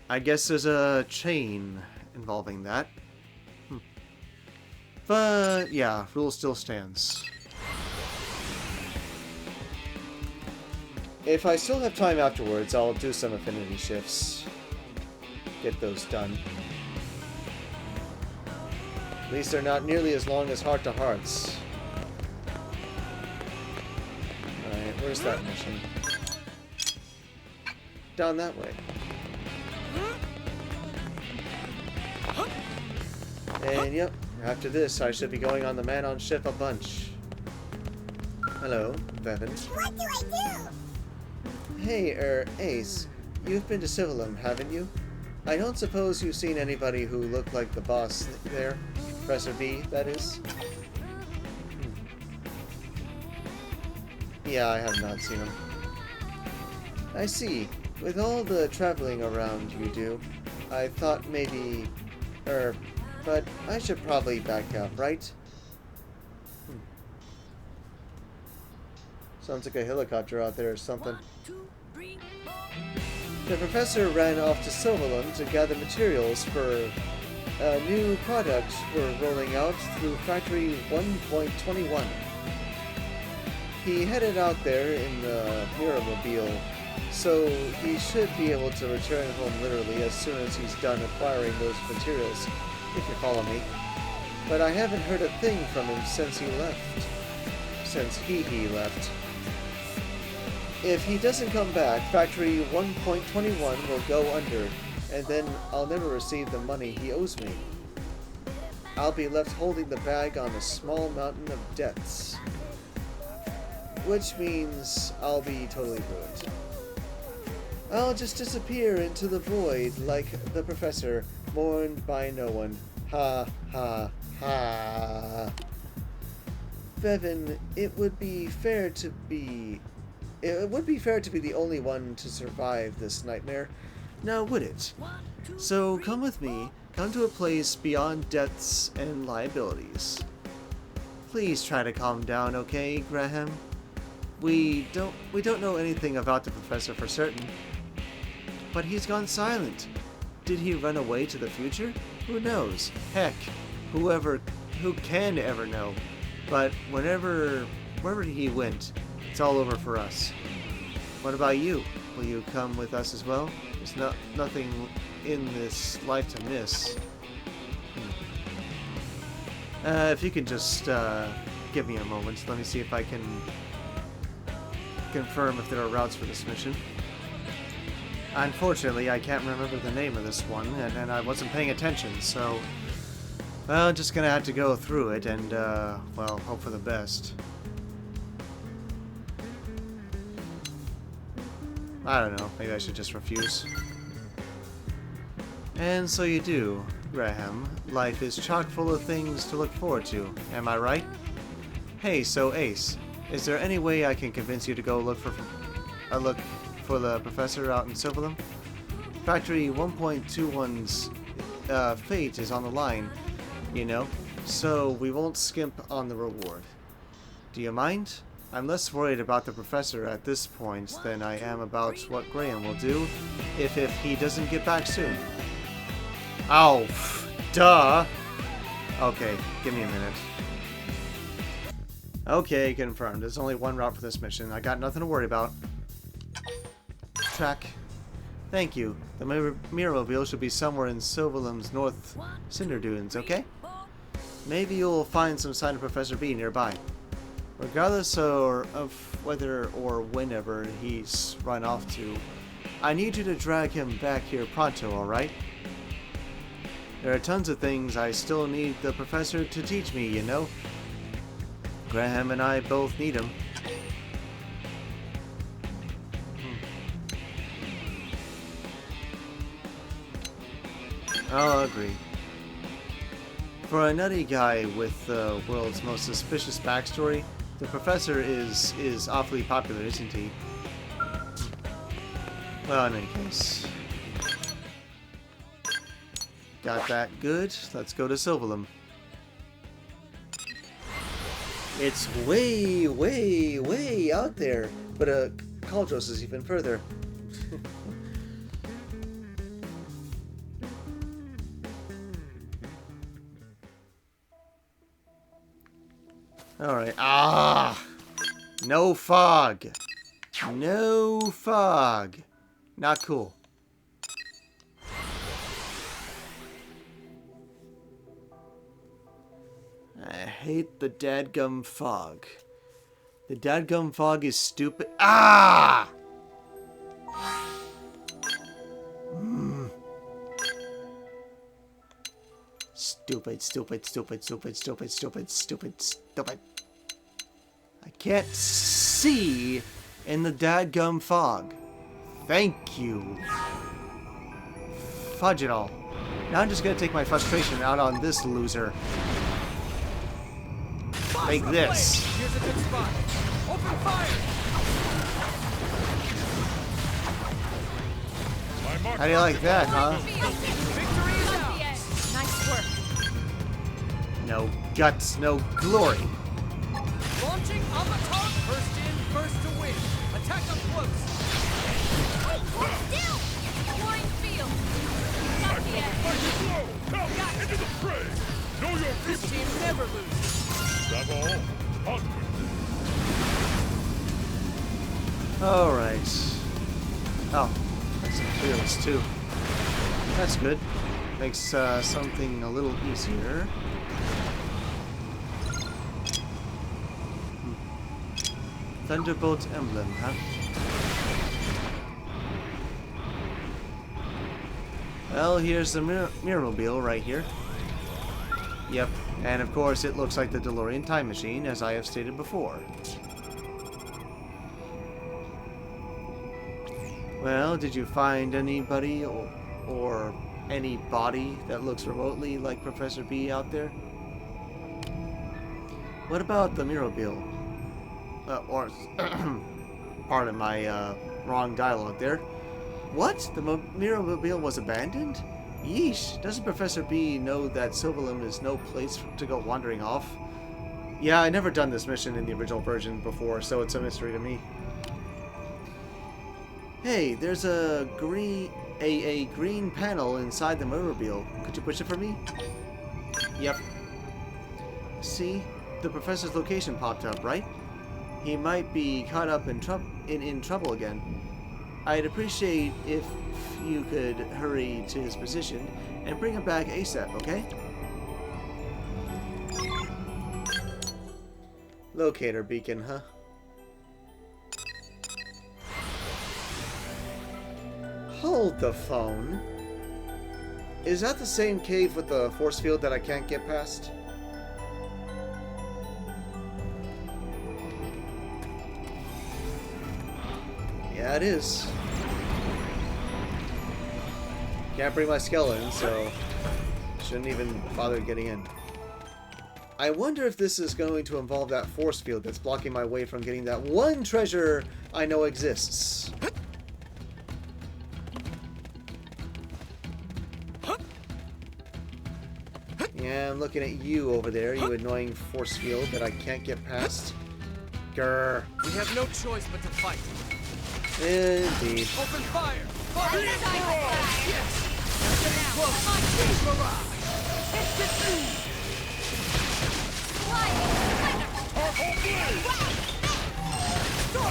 I guess there's a chain involving that. But, yeah, rule still stands. If I still have time afterwards, I'll do some affinity shifts. Get those done. At least they're not nearly as long as Heart to Hearts. Alright, where's that mission? Down that way. And yep, after this I should be going on the man on ship a bunch. Hello, Bevan. What do I do? Hey, Ace, you've been to Sylvalum, haven't you? I don't suppose you've seen anybody who looked like the boss there? Professor B, that is? Yeah, I have not seen him. I see. With all the traveling around you do, I thought maybe... but I should probably back up, right? Sounds like a helicopter out there or something. 1, 2, 3, 4. The professor ran off to Sylvalum to gather materials for a new product we're rolling out through Factory 1.21. He headed out there in the Mirrormobile, so he should be able to return home literally as soon as he's done acquiring those materials, if you follow me. But I haven't heard a thing from him since he left. Since he left. If he doesn't come back, Factory 1.21 will go under, and then I'll never receive the money he owes me. I'll be left holding the bag on a small mountain of debts. Which means I'll be totally ruined. I'll just disappear into the void like the professor, mourned by no one. Ha ha ha. Bevan, it would be fair to be the only one to survive this nightmare, now would it? So come with me, come to a place beyond debts and liabilities. Please try to calm down, okay, Graham? We don't know anything about the professor for certain. But he's gone silent. Did he run away to the future? Who knows? Heck, who can ever know? But wherever he went, it's all over for us. What about you? Will you come with us as well? There's nothing in this life to miss. If you can just give me a moment, let me see if I can confirm if there are routes for this mission. Unfortunately, I can't remember the name of this one, and I wasn't paying attention, so... Well, I'm just gonna have to go through it and, well, hope for the best. I don't know, maybe I should just refuse. And so you do, Graham. Life is chock full of things to look forward to, am I right? Hey, so Ace, is there any way I can convince you to go look for the professor out in Sylvalum? Factory 1.21's fate is on the line, you know, so we won't skimp on the reward. Do you mind? I'm less worried about the professor at this point than I am about what Graham will do if he doesn't get back soon. Ow, duh! Okay, give me a minute. Okay, confirmed. There's only one route for this mission. I got nothing to worry about. Track. Thank you. The Mirrormobile should be somewhere in Sylvalum's North Cinder Dunes, okay? Maybe you'll find some sign of Professor B nearby. Regardless of whether or whenever he's run off to, I need you to drag him back here pronto, alright? There are tons of things I still need the professor to teach me, you know? Graham and I both need him. I'll agree. For a nutty guy with the world's most suspicious backstory, the professor is awfully popular, isn't he? Well, in any case. Got that good. Let's go to Sylvalum. It's way, way, way out there. But Cauldros is even further. Alright. Ah! No fog. No fog. Not cool. I hate the dadgum fog. The dadgum fog is stupid. Ah! Stupid, stupid, stupid, stupid, stupid, stupid, stupid, stupid. I can't see in the dadgum fog. Thank you. Fudge it all. Now I'm just gonna take my frustration out on this loser. Like this. Here's a good spot. Open fire! How do you like that, huh? Victory is ours! Nice work. No guts, no glory. Launching Avatar! First in, first to win. Attack up close. Wait, hold still! Flying field. Got the edge. Into the fray! Know your This team never loses. Grab all. Onward. Alright. Oh, that's some clearance too. That's good. Makes something a little easier. Thunderbolt emblem, huh? Well, here's the Mirrormobile right here. Yep, and of course it looks like the DeLorean time machine, as I have stated before. Well, did you find anybody or any body that looks remotely like Professor B out there? What about the Mirrormobile? Pardon my wrong dialogue there. What? The Mirrormobile was abandoned? Yeesh. Doesn't Professor B know that Sylvalum is no place to go wandering off? Yeah, I never done this mission in the original version before, so it's a mystery to me. Hey, there's a green panel inside the Mirrormobile. Could you push it for me? Yep. See? The professor's location popped up, right? He might be caught up in trouble again. I'd appreciate if you could hurry to his position and bring him back ASAP, okay? Locator beacon, huh? Hold the phone. Is that the same cave with the force field that I can't get past? Yeah, it is. Can't bring my skeleton, so shouldn't even bother getting in. I wonder if this is going to involve that force field that's blocking my way from getting that one treasure I know exists. Yeah, I'm looking at you over there, you annoying force field that I can't get past. Grr. We have no choice but to fight. Indeed. Open fire! Fire! Yes! Getting close! Beast barrage!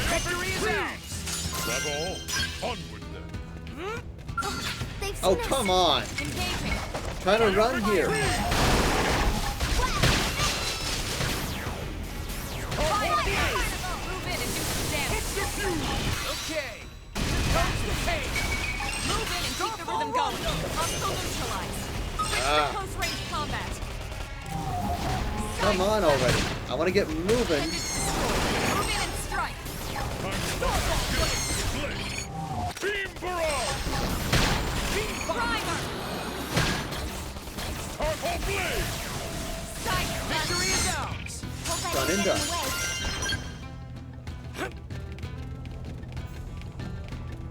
Victory is ours! Grab all. Onward then. They've Oh, seen us. come on! Engaging. Trying to run here. Move in and do some damage. Okay! Here comes the pain! Move in and keep the rhythm going. Hostile neutralized. Switch to close-range combat. Come on already. I want to get moving. Appendage destroyed. Move in and strike. Beam barrage! Primer. Powerful blade! Side Victory is ours! Done and done.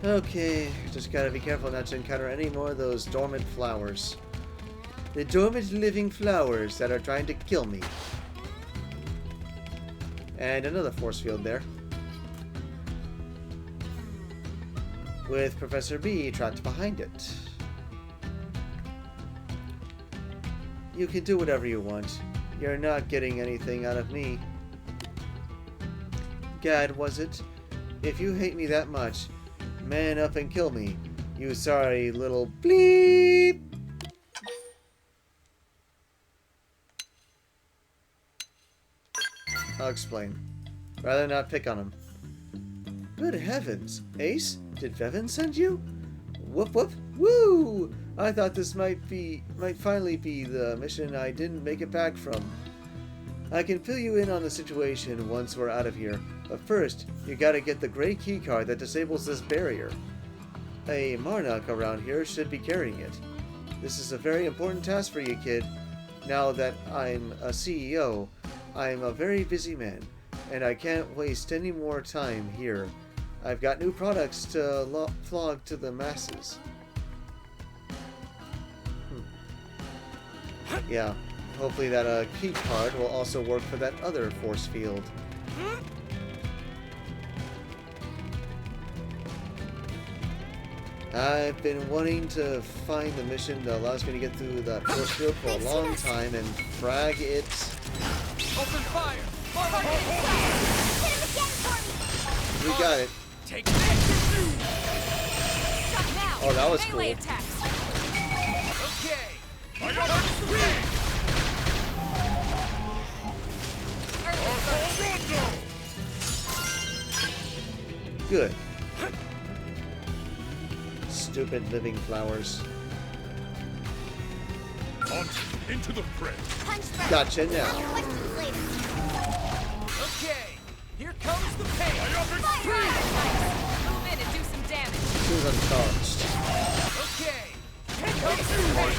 Okay, just gotta be careful not to encounter any more of those dormant flowers. The dormant living flowers that are trying to kill me. And another force field there. With Professor B trapped behind it. You can do whatever you want. You're not getting anything out of me. GADD, was it? If you hate me that much, man up and kill me. You sorry little bleep. I'll explain. Rather not pick on him. Good heavens. Ace, did Vevin send you? Whoop whoop. Woo! I thought this might finally be the mission I didn't make it back from. I can fill you in on the situation once we're out of here, but first, you gotta get the gray keycard that disables this barrier. A Marnock around here should be carrying it. This is a very important task for you, kid. Now that I'm a CEO, I'm a very busy man, and I can't waste any more time here. I've got new products to flog to the masses. Yeah, hopefully that key card will also work for that other force field. I've been wanting to find the mission that allows me to get through that force field for a long time and frag it. Open fire! We got it. Take this! Stop now. Oh, that was Melee cool. attacks. Okay! Good. Stupid living flowers. On into the fray. Gotcha now. Okay! Here comes the pain! Move in and do some damage. She was uncharged. Okay! Here comes the pain!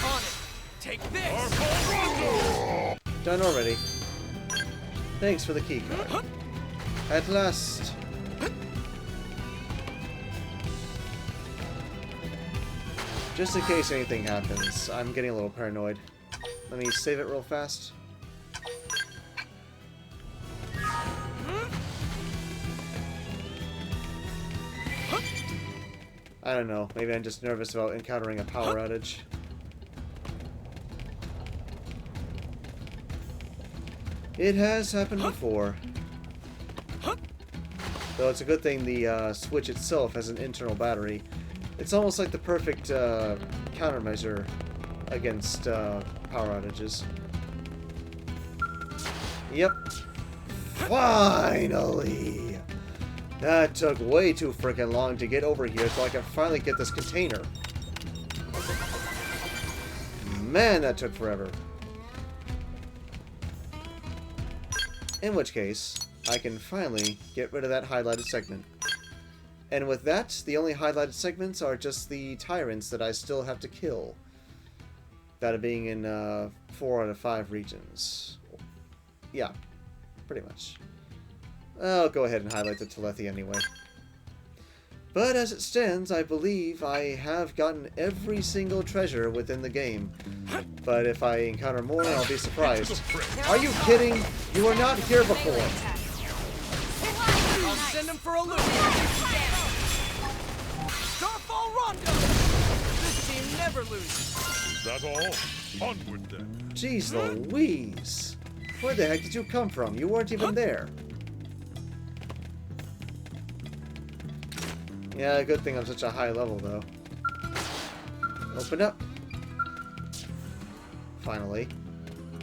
On it! Take this! Done already. Thanks for the key card. At last. Just in case anything happens, I'm getting a little paranoid. Let me save it real fast. I don't know, maybe I'm just nervous about encountering a power outage. It has happened before. Though it's a good thing the Switch itself has an internal battery. It's almost like the perfect countermeasure against power outages. Yep. Finally! That took way too freaking long to get over here so I can finally get this container. Man, that took forever. In which case, I can finally get rid of that highlighted segment. And with that, the only highlighted segments are just the tyrants that I still have to kill. That being in 4 out of 5 regions. Yeah, pretty much. I'll go ahead and highlight the Telethi anyway. But as it stands, I believe I have gotten every single treasure within the game. But if I encounter more, I'll be surprised. Are you kidding? You were not here before. Melee attacks. I'll send him for a loop! Starfall Rondo! This team never loses! Is that all? Onward then. Jeez Louise. Where the heck did you come from? You weren't even there. Yeah, good thing I'm such a high level, though. Open up. Finally.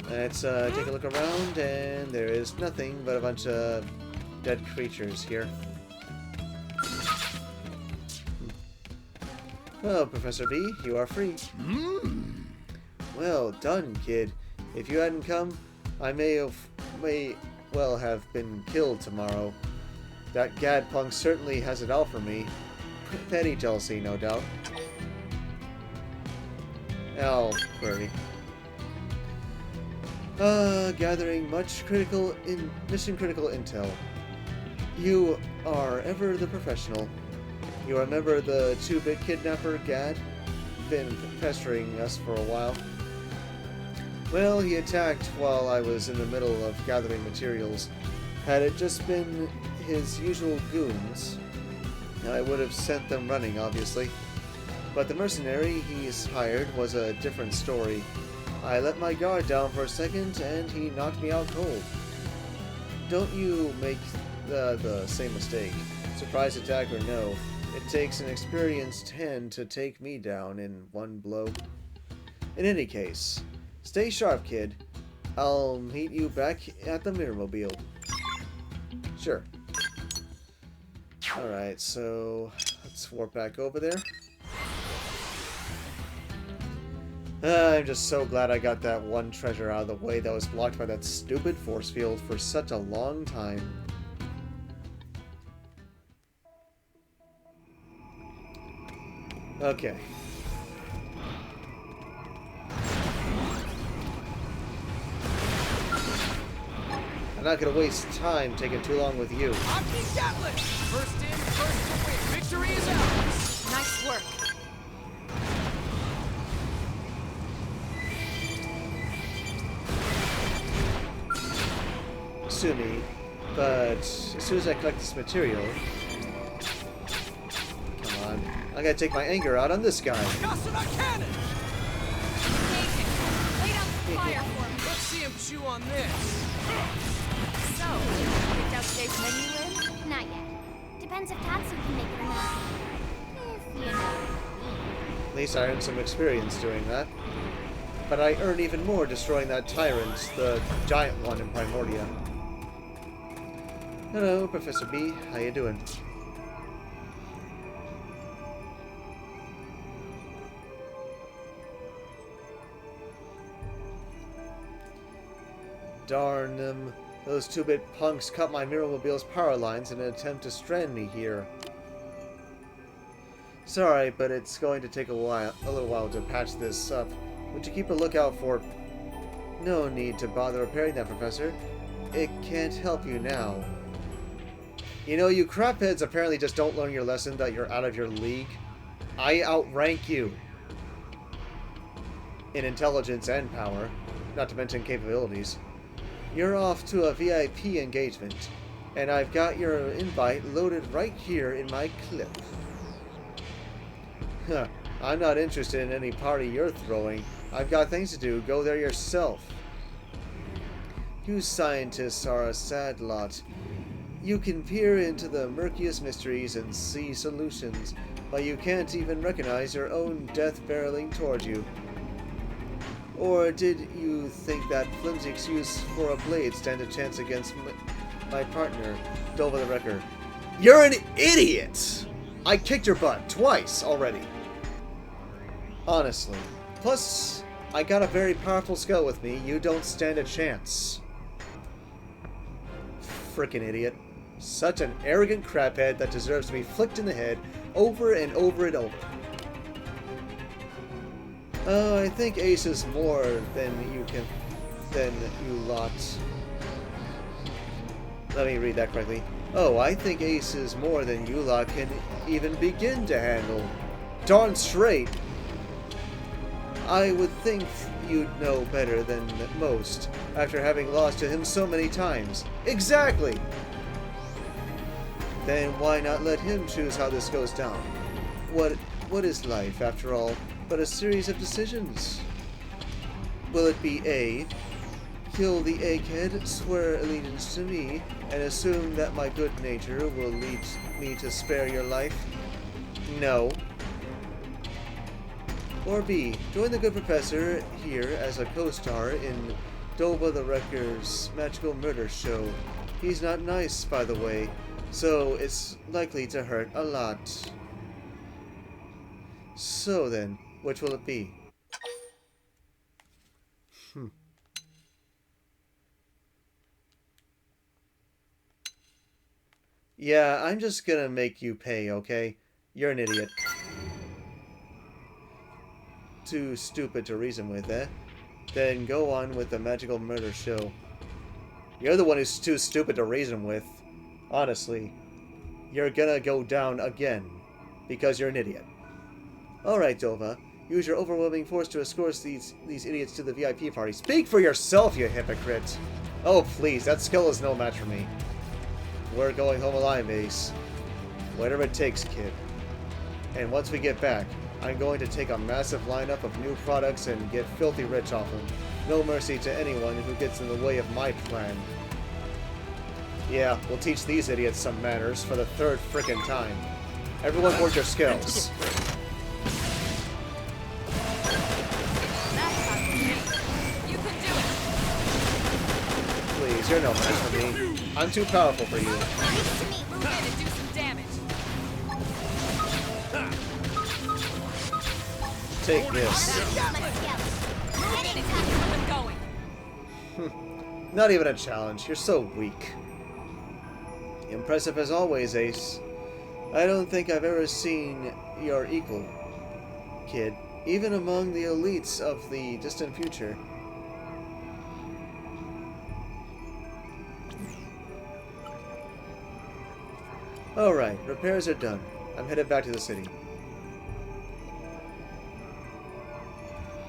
Let's take a look around, and there is nothing but a bunch of dead creatures here. Well, Professor B, you are free. Well done, kid. If you hadn't come, I may well have been killed tomorrow. That GADD punk certainly has it out for me. Petty jealousy, no doubt. L. Query. Gathering mission critical intel. You are ever the professional. You remember the 2-bit kidnapper, GADD? Been pestering us for a while. Well, he attacked while I was in the middle of gathering materials. Had it just been his usual goons, I would have sent them running, obviously. But the mercenary he's hired was a different story. I let my guard down for a second, and he knocked me out cold. Don't you make the same mistake. Surprise attack or no, it takes an experienced hand to take me down in one blow. In any case, stay sharp, kid. I'll meet you back at the Mirrormobile. Sure. Alright, so let's warp back over there. I'm just so glad I got that one treasure out of the way that was blocked by that stupid force field for such a long time. Okay. I'm not gonna waste time taking too long with you. Hockey Gatling! First in, first to win. Victory is ours! Nice work. Sue me, but as soon as I collect this material... Come on. I gotta take my anger out on this guy. Yasuna cannon! Engage him. Lay down the fire for me. Let's see him chew on this. So, picked out today's menu in? Not yet. Depends if Tatsu can make it or not. If you know. At least I earned some experience doing that. But I earn even more destroying that tyrant, the giant one in Primordia. Hello, Professor B. How you doing? Darn them. Those two-bit punks cut my Mirrormobile's power lines in an attempt to strand me here. Sorry, but it's going to take a little while to patch this up. Would you keep a lookout for... No need to bother repairing that, Professor. It can't help you now. You know, you crapheads apparently just don't learn your lesson that you're out of your league. I outrank you. In intelligence and power, not to mention capabilities. You're off to a VIP engagement, and I've got your invite loaded right here in my clip. Huh, I'm not interested in any party you're throwing. I've got things to do. Go there yourself. You scientists are a sad lot. You can peer into the murkiest mysteries and see solutions, but you can't even recognize your own death barreling toward you. Or did you think that flimsy excuse for a blade stand a chance against my partner, Dova the Wrecker? You're an idiot! I kicked your butt twice already. Honestly. Plus, I got a very powerful skull with me. You don't stand a chance. Frickin' idiot. Such an arrogant craphead that deserves to be flicked in the head over and over and over. I think Ace is more than you lot. Let me read that correctly. Oh, I think Ace is more than you lot can even begin to handle. Darn straight. I would think you'd know better than most after having lost to him so many times. Exactly! Then why not let him choose how this goes down? What is life, after all, but a series of decisions? Will it be A, kill the egghead, swear allegiance to me, and assume that my good nature will lead me to spare your life? No. Or B, join the good professor here as a co-star in Dova the Wrecker's magical murder show. He's not nice, by the way, so it's likely to hurt a lot. So then, which will it be? Yeah, I'm just gonna make you pay, okay? You're an idiot. Too stupid to reason with, eh? Then go on with the magical murder show. You're the one who's too stupid to reason with. Honestly. You're gonna go down again. Because you're an idiot. Alright, Dova. Use your overwhelming force to escort these idiots to the VIP party. Speak for yourself, you hypocrite! Oh, please, that skill is no match for me. We're going home alive, Ace. Whatever it takes, kid. And once we get back, I'm going to take a massive lineup of new products and get filthy rich off them. No mercy to anyone who gets in the way of my plan. Yeah, we'll teach these idiots some manners for the third frickin' time. Everyone board your skills. You can do it. Please, you're no match for me. I'm too powerful for you. Nice to meet Move in and do some damage. Take this. my skills. Move in and keep the rhythm going. Not even a challenge. You're so weak. Impressive as always, Ace. I don't think I've ever seen your equal, kid. Even among the elites of the distant future. Alright, repairs are done. I'm headed back to the city.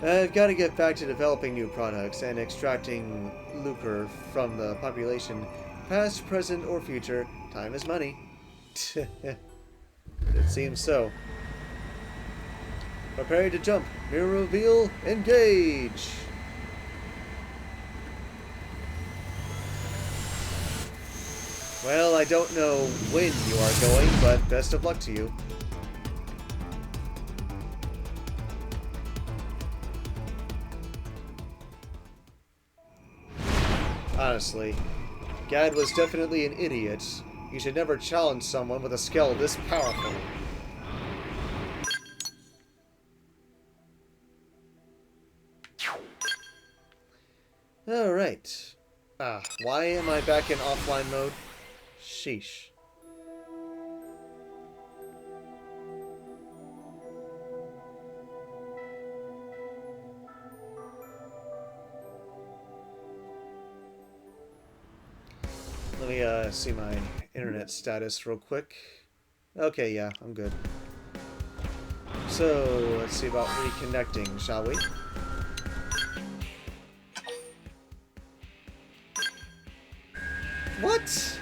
I've got to get back to developing new products and extracting lucre from the population. Past, present, or future, time is money. It seems so. Prepare to jump. Mirror reveal, engage! Well, I don't know when you are going, but best of luck to you. Honestly, GADD was definitely an idiot. You should never challenge someone with a skill this powerful. Alright. Why am I back in offline mode? Sheesh. Let me see my internet status real quick. Okay, yeah, I'm good. So, let's see about reconnecting, shall we? What?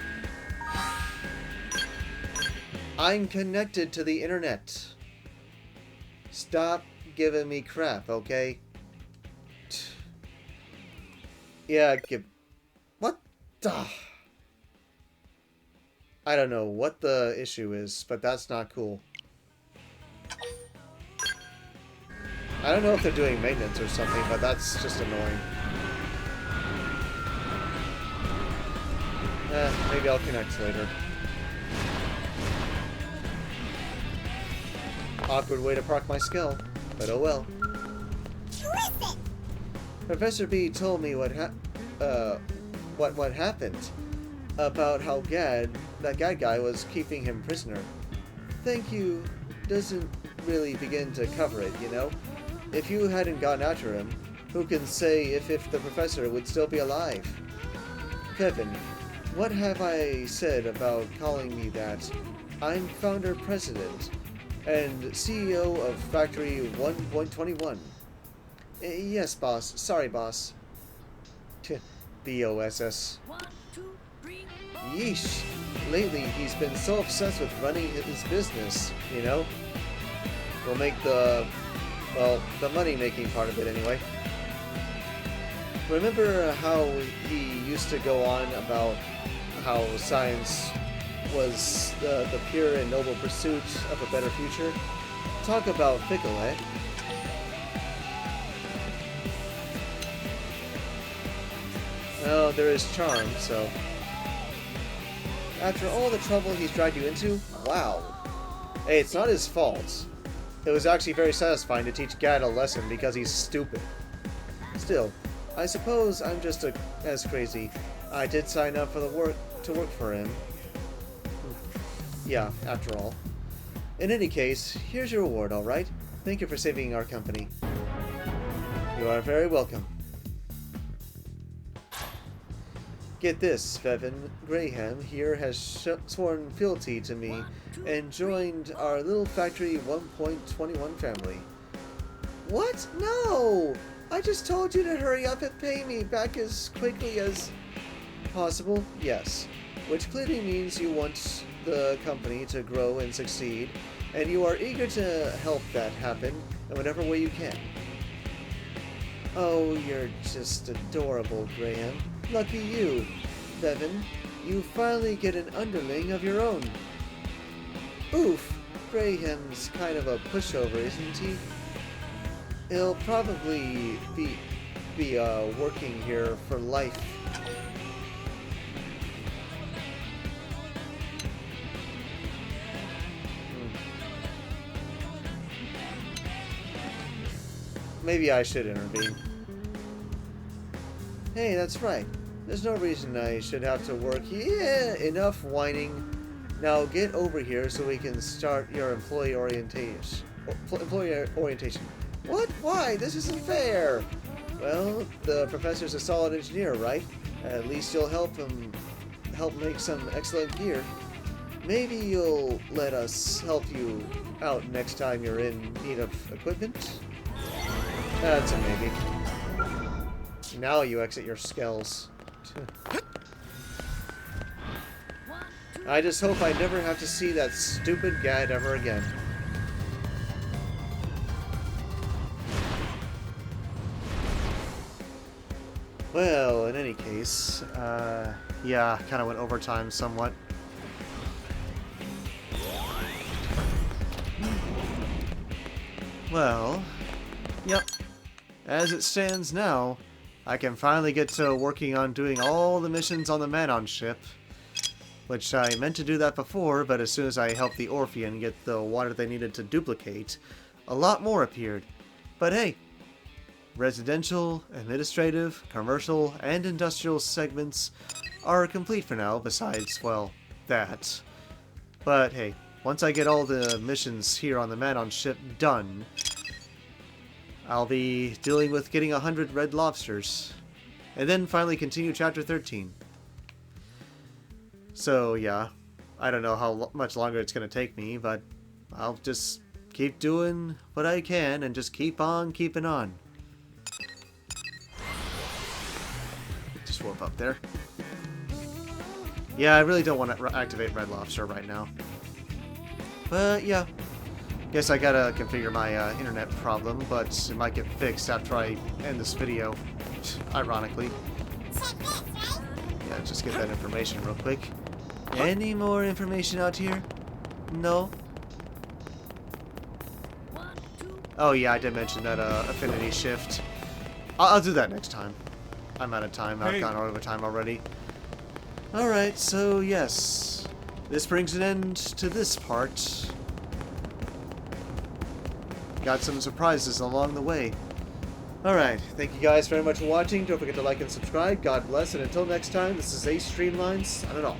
I'm connected to the internet. Stop giving me crap, okay? Yeah, give... What the... I don't know what the issue is, but that's not cool. I don't know if they're doing maintenance or something, but that's just annoying. Maybe I'll connect later. Awkward way to park my skill, but oh well. Listen! Professor B told me what happened about how that GADD guy was keeping him prisoner. Thank you doesn't really begin to cover it, you know? If you hadn't gone after him, who can say if the professor would still be alive? Kevin, what have I said about calling me that? I'm founder president and CEO of Factory 1.21. Yes, boss. Sorry, boss. B-O-S-S. 1, 2, 3, 4. Yeesh. Lately, he's been so obsessed with running his business, you know? We'll make the money-making part of it anyway. Remember how he used to go on about how science was the pure and noble pursuit of a better future? Talk about fickle, eh? Well, there is charm, so... After all the trouble he's dragged you into? Wow. Hey, it's not his fault. It was actually very satisfying to teach GADD a lesson because he's stupid. Still, I suppose I'm just as crazy. I did sign up for to work for him. Yeah, after all. In any case, here's your reward, alright? Thank you for saving our company. You are very welcome. Get this, Bevan Graham here has sworn fealty to me and joined our little Factory 1.21 family. What? No! I just told you to hurry up and pay me back as quickly as possible. Yes. Which clearly means you want the company to grow and succeed, and you are eager to help that happen in whatever way you can. Oh, you're just adorable, Graham. Lucky you, Bevan. You finally get an underling of your own. Oof, Graham's kind of a pushover, isn't he? He'll probably be working here for life. Maybe I should intervene. Hey, that's right. There's no reason I should have to work. Yeah, enough whining. Now get over here so we can start your employee orientation. What? Why? This isn't fair. Well, the professor's a solid engineer, right? At least you'll help make some excellent gear. Maybe you'll let us help you out next time you're in need of equipment? That's a maybe. Now you exit your skells. I just hope I never have to see that stupid GADD ever again. Well, in any case, yeah, kind of went overtime somewhat. Well, yep. As it stands now, I can finally get to working on doing all the missions on the Manon ship. Which I meant to do that before, but as soon as I helped the Orphean get the water they needed to duplicate, a lot more appeared. But hey, residential, administrative, commercial, and industrial segments are complete for now, besides, well, that. But hey, once I get all the missions here on the Manon ship done, I'll be dealing with getting 100 red lobsters, and then finally continue Chapter 13. So yeah, I don't know how much longer it's going to take me, but I'll just keep doing what I can and just keep on keeping on. Just warp up there. Yeah, I really don't want to activate Red Lobster right now. But yeah, guess I gotta configure my internet problem, but it might get fixed after I end this video, ironically. Yeah, just get that information real quick. Any more information out here? No? Oh yeah, I did mention that affinity shift. I'll do that next time. I'm out of time. I've gone over time already. Alright, so yes. This brings an end to this part. Got some surprises along the way. Alright, thank you guys very much for watching. Don't forget to like and subscribe. God bless, and until next time, this is Ace Streamlines, signing off.